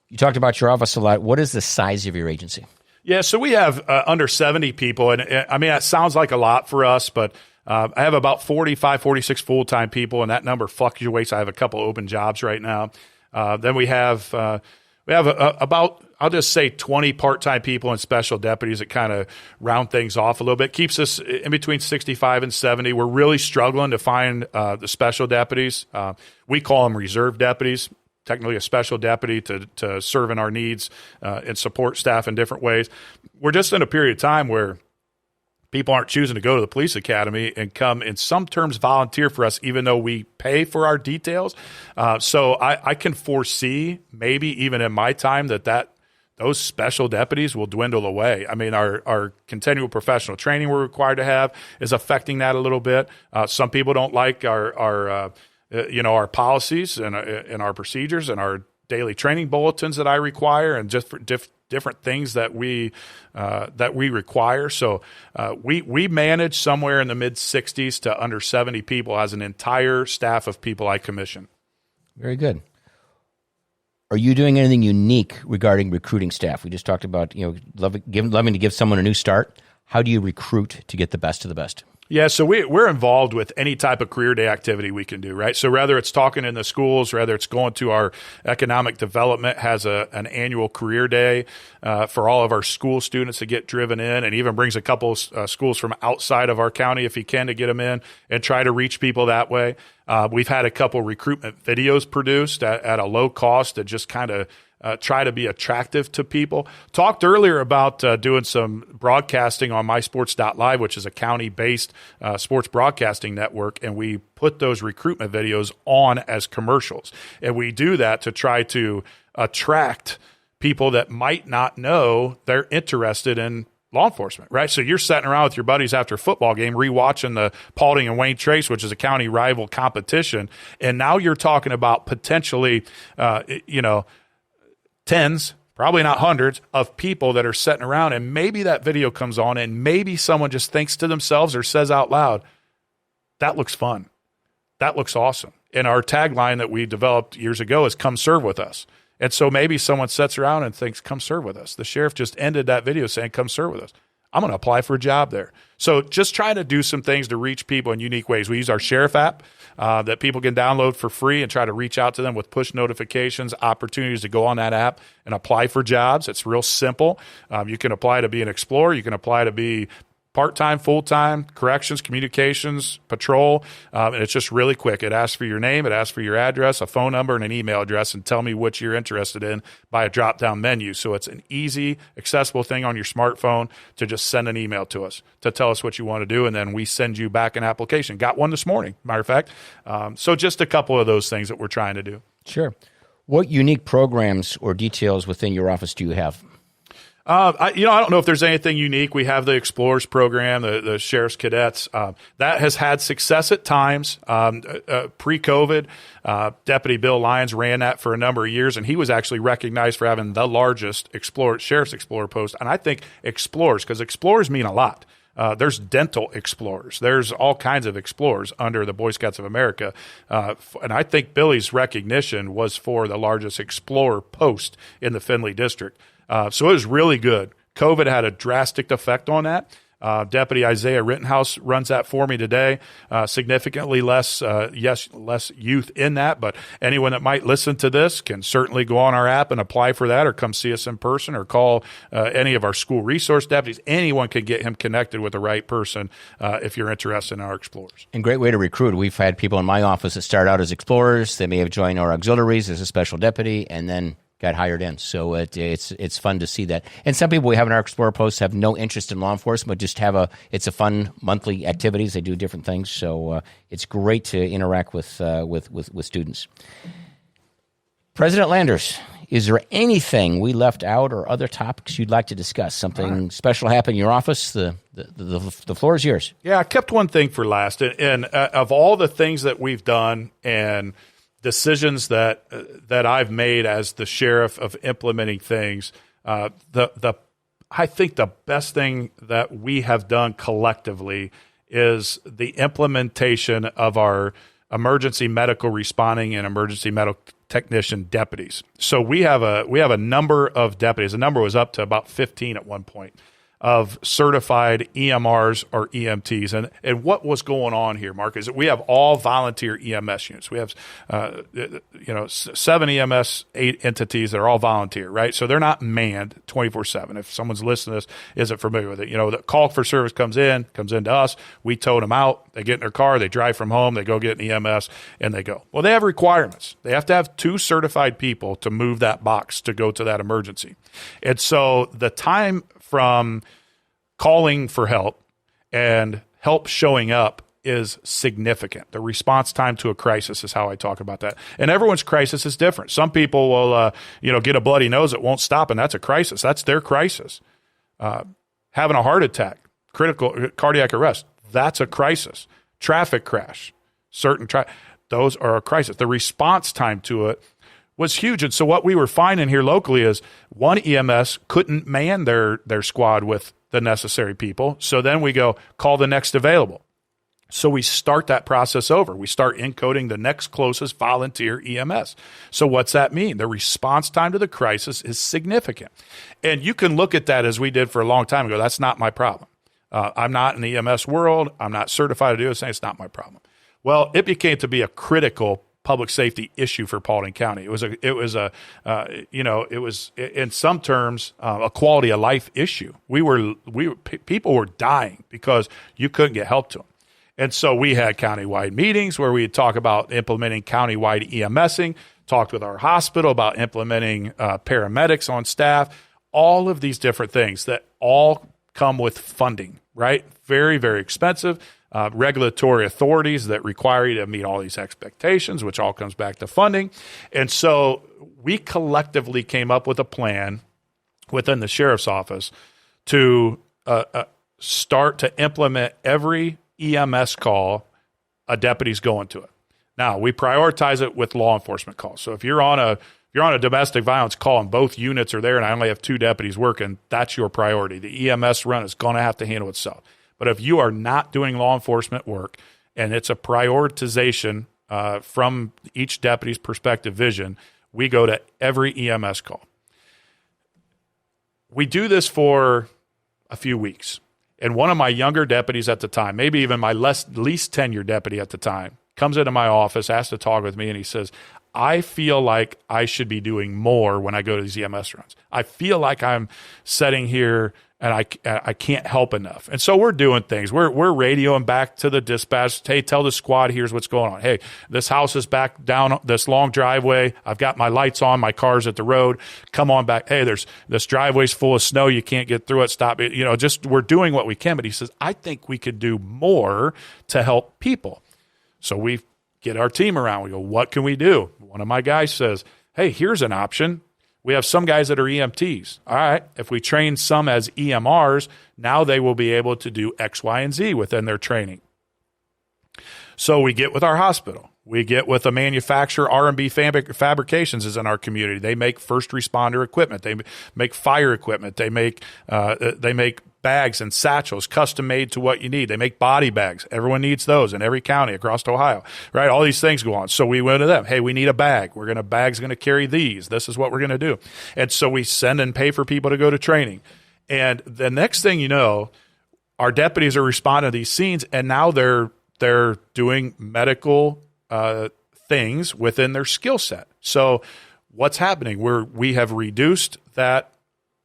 You talked about your office a lot. What is the size of your agency? Yeah, so we have under 70 people. And I mean, that sounds like a lot for us, but I have about 45, 46 full-time people, and that number fluctuates. I have a couple open jobs right now. Then we have about, I'll just say 20 part-time people and special deputies that kind of round things off a little bit. Keeps us in between 65 and 70. We're really struggling to find the special deputies. We call them reserve deputies, technically a special deputy to serve in our needs and support staff in different ways. We're just in a period of time where people aren't choosing to go to the police academy and come in some terms volunteer for us, even though we pay for our details. So I can foresee maybe even in my time that those special deputies will dwindle away. I mean, our continual professional training we're required to have is affecting that a little bit. Some people don't like our policies and our procedures and our daily training bulletins that I require, and just for different things that we require. So we manage somewhere in the mid 60s to under 70 people as an entire staff of people I commission. Very good. Are you doing anything unique regarding recruiting staff? We just talked about loving to give someone a new start. How do you recruit to get the best of the best? Yeah, so we're involved with any type of career day activity we can do, right? So whether it's talking in the schools, whether it's going to our economic development has an annual career day for all of our school students to get driven in, and even brings a couple schools from outside of our county if he can to get them in and try to reach people that way. We've had a couple recruitment videos produced at a low cost that just kind of try to be attractive to people. Talked earlier about doing some broadcasting on mysports.live, which is a county-based sports broadcasting network, and we put those recruitment videos on as commercials. And we do that to try to attract people that might not know they're interested in law enforcement, right? So you're sitting around with your buddies after a football game, rewatching the Paulding and Wayne Trace, which is a county rival competition, and now you're talking about potentially, tens, probably not hundreds, of people that are sitting around, and maybe that video comes on and maybe someone just thinks to themselves or says out loud, that looks fun. That looks awesome. And our tagline that we developed years ago is come serve with us. And so maybe someone sits around and thinks, come serve with us. The sheriff just ended that video saying, come serve with us. I'm going to apply for a job there. So just try to do some things to reach people in unique ways. We use our sheriff app that people can download for free and try to reach out to them with push notifications, opportunities to go on that app and apply for jobs. It's real simple. You can apply to be an explorer. You can apply to be part-time, full-time, corrections, communications, patrol, and it's just really quick. It asks for your name, it asks for your address, a phone number, and an email address, and tell me what you're interested in by a drop-down menu. So it's an easy, accessible thing on your smartphone to just send an email to us to tell us what you want to do, and then we send you back an application. Got one this morning, matter of fact. So just a couple of those things that we're trying to do. Sure. What unique programs or details within your office do you have? I don't know if there's anything unique. We have the Explorers program, the Sheriff's Cadets. That has had success at times. Pre-COVID, Deputy Bill Lyons ran that for a number of years, and he was actually recognized for having the largest Sheriff's Explorer post. And I think Explorers, because Explorers mean a lot. There's dental explorers. There's all kinds of explorers under the Boy Scouts of America. And I think Billy's recognition was for the largest explorer post in the Findlay district. So it was really good. COVID had a drastic effect on that. Deputy Isaiah Rittenhouse runs that for me today. Significantly less youth in that, but anyone that might listen to this can certainly go on our app and apply for that, or come see us in person, or call any of our school resource deputies. Anyone can get him connected with the right person if you're interested in our explorers. And great way to recruit. We've had people in my office that start out as explorers. They may have joined our auxiliaries as a special deputy, and then got hired in. So it's fun to see that. And some people we have in our Explorer posts have no interest in law enforcement, but just it's a fun monthly activities. They do different things. So it's great to interact with students. President Landers, is there anything we left out or other topics you'd like to discuss? Something special happened in your office? The floor is yours. Yeah, I kept one thing for last. And of all the things that we've done and decisions that I've made as the sheriff of implementing things, I think the best thing that we have done collectively is the implementation of our emergency medical responding and emergency medical technician deputies. So we have a number of deputies. The number was up to about 15 at one point, of certified EMRs or EMTs. And what was going on here, Mark, is that we have all volunteer EMS units. We have 7 EMS, 8 entities that are all volunteer, right? So they're not manned 24/7. If someone's listening to this isn't familiar with it, the call for service comes in to us, we tow them out, they get in their car, they drive from home, they go get an EMS, and they go. Well, they have requirements. They have to have 2 certified people to move that box to go to that emergency. And so the time from calling for help and help showing up is significant. The response time to a crisis is how I talk about that. And everyone's crisis is different. Some people will, get a bloody nose that won't stop, and that's a crisis. That's their crisis. Having a heart attack, critical cardiac arrest, that's a crisis. Traffic crash, those are a crisis. The response time to it was huge. And so what we were finding here locally is one EMS couldn't man their squad with the necessary people. So then we go, call the next available. So we start that process over. We start encoding the next closest volunteer EMS. So what's that mean? The response time to the crisis is significant. And you can look at that as we did for a long time ago. That's not my problem. I'm not in the EMS world. I'm not certified to do it. It's not my problem. Well, it became to be a critical public safety issue for Paulding County. It was in some terms a quality of life issue. People were dying because you couldn't get help to them. And so we had countywide meetings where we'd talk about implementing countywide EMSing, talked with our hospital about implementing paramedics on staff, all of these different things that all come with funding, right? Very, very expensive. Regulatory authorities that require you to meet all these expectations, which all comes back to funding. And so we collectively came up with a plan within the sheriff's office to start to implement every EMS call a deputy's going to it. Now, we prioritize it with law enforcement calls. So if you're on a domestic violence call and both units are there and I only have 2 deputies working, that's your priority. The EMS run is going to have to handle itself. But if you are not doing law enforcement work and it's a prioritization from each deputy's perspective vision, we go to every EMS call. We do this for a few weeks. And one of my younger deputies at the time, maybe even my least tenured deputy at the time, comes into my office, asks to talk with me, and he says, I feel like I should be doing more when I go to these EMS runs. I feel like I'm sitting here and I can't help enough. And so we're doing things. We're radioing back to the dispatch. Hey, tell the squad, here's what's going on. Hey, this house is back down this long driveway. I've got my lights on. My car's at the road. Come on back. Hey, this driveway's full of snow. You can't get through it. Stop it. Just we're doing what we can. But he says, I think we could do more to help people. So we get our team around. We go, what can we do? One of my guys says, hey, here's an option. We have some guys that are EMTs. All right, if we train some as EMRs, now they will be able to do X, Y, and Z within their training. So we get with our hospital. We get with a manufacturer. R&B Fabrications is in our community. They make first responder equipment. They make fire equipment. They make bags and satchels custom made to what you need. They make body bags. Everyone needs those in every county across Ohio, right? All these things go on. So we went to them. Hey, we need a bag. Bag's going to carry these. This is what we're going to do. And so we send and pay for people to go to training. And the next thing you know, our deputies are responding to these scenes, and now they're doing medical things within their skill set. So what's happening? We have reduced that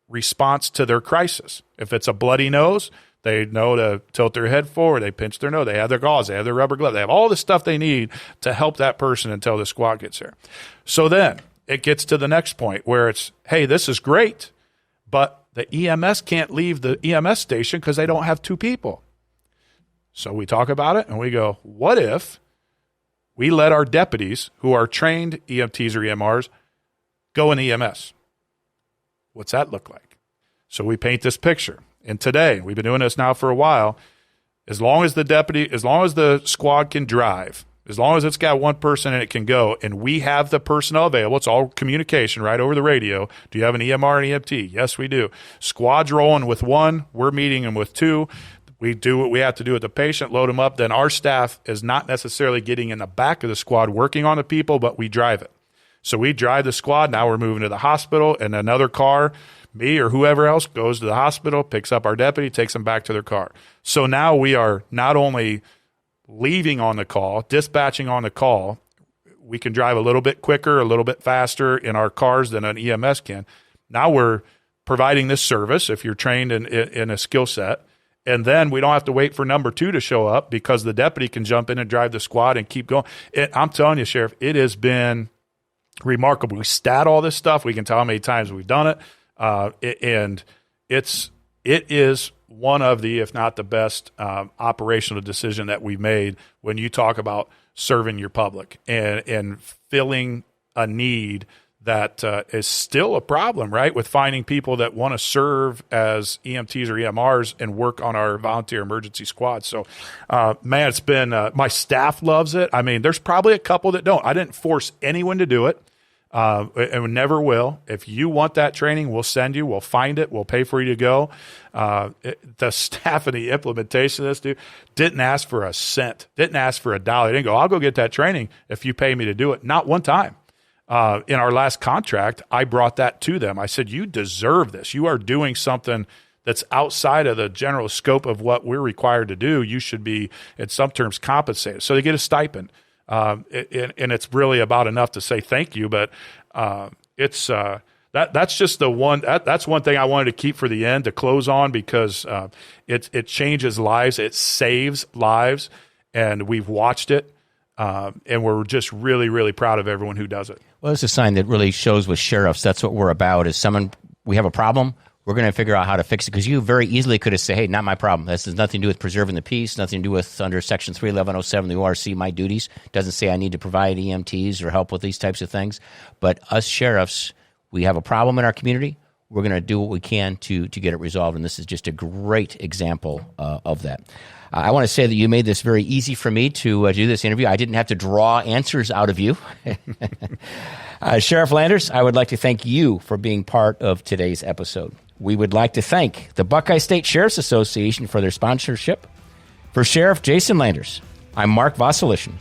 response to their crisis. If it's a bloody nose, they know to tilt their head forward, they pinch their nose, they have their gauze, they have their rubber glove, they have all the stuff they need to help that person until the squad gets there. So then it gets to the next point where it's, hey, this is great, but the EMS can't leave the EMS station because they don't have 2 people. So we talk about it and we go, what if we let our deputies who are trained EMTs or EMRs go in EMS? What's that look like? So we paint this picture. And today, we've been doing this now for a while, as long as the squad can drive, as long as it's got 1 person and it can go, and we have the personnel available, it's all communication right over the radio. Do you have an EMR and EMT? Yes, we do. Squad's rolling with 1. We're meeting them with 2. We do what we have to do with the patient, load them up. Then our staff is not necessarily getting in the back of the squad working on the people, but we drive it. So we drive the squad. Now we're moving to the hospital, and another car, me or whoever else, goes to the hospital, picks up our deputy, takes them back to their car. So now we are not only leaving on the call, dispatching on the call, we can drive a little bit quicker, a little bit faster in our cars than an EMS can. Now we're providing this service if you're trained in a skill set. And then we don't have to wait for number 2 to show up because the deputy can jump in and drive the squad and keep going. I'm telling you, Sheriff, it has been remarkable. We stat all this stuff. We can tell how many times we've done it. And it is one of the, if not the best, operational decision that we've made when you talk about serving your public and filling a need that is still a problem, right, with finding people that want to serve as EMTs or EMRs and work on our volunteer emergency squad. So, man, it's been my staff loves it. I mean, there's probably a couple that don't. I didn't force anyone to do it, and we never will. If you want that training, we'll send you. We'll find it. We'll pay for you to go. The staff and the implementation of this, dude, didn't ask for a cent, didn't ask for $1. They didn't go, I'll go get that training if you pay me to do it. Not one time. In our last contract, I brought that to them. I said, you deserve this. You are doing something that's outside of the general scope of what we're required to do. You should be, in some terms, compensated. So they get a stipend. And it's really about enough to say thank you. But that's just the one. That's one thing I wanted to keep for the end to close on, because it changes lives. It saves lives. And we've watched it. And we're just really, really proud of everyone who does it. Well, it's a sign that really shows with sheriffs. That's what we're about. Is we have a problem, we're going to figure out how to fix it. Because you very easily could have said, hey, not my problem. This has nothing to do with preserving the peace, nothing to do with under Section 31107 of the ORC, my duties. Doesn't say I need to provide EMTs or help with these types of things. But us sheriffs, we have a problem in our community. We're going to do what we can to get it resolved. And this is just a great example of that. I want to say that you made this very easy for me to do this interview. I didn't have to draw answers out of you. Sheriff Landers, I would like to thank you for being part of today's episode. We would like to thank the Buckeye State Sheriff's Association for their sponsorship. For Sheriff Jason Landers, I'm Mark Wasylyshyn.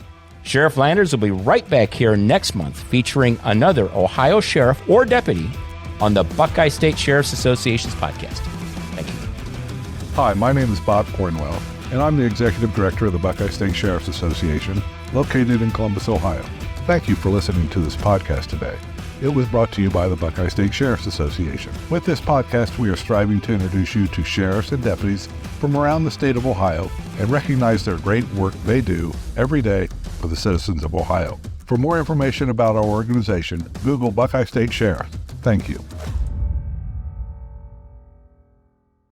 Sheriff Landers will be right back here next month featuring another Ohio sheriff or deputy on the Buckeye State Sheriff's Association's podcast. Thank you. Hi, my name is Bob Cornwell, and I'm the Executive Director of the Buckeye State Sheriff's Association, located in Columbus, Ohio. Thank you for listening to this podcast today. It was brought to you by the Buckeye State Sheriff's Association. With this podcast, we are striving to introduce you to sheriffs and deputies from around the state of Ohio and recognize their great work they do every day for the citizens of Ohio. For more information about our organization, Google Buckeye State Sheriff. Thank you.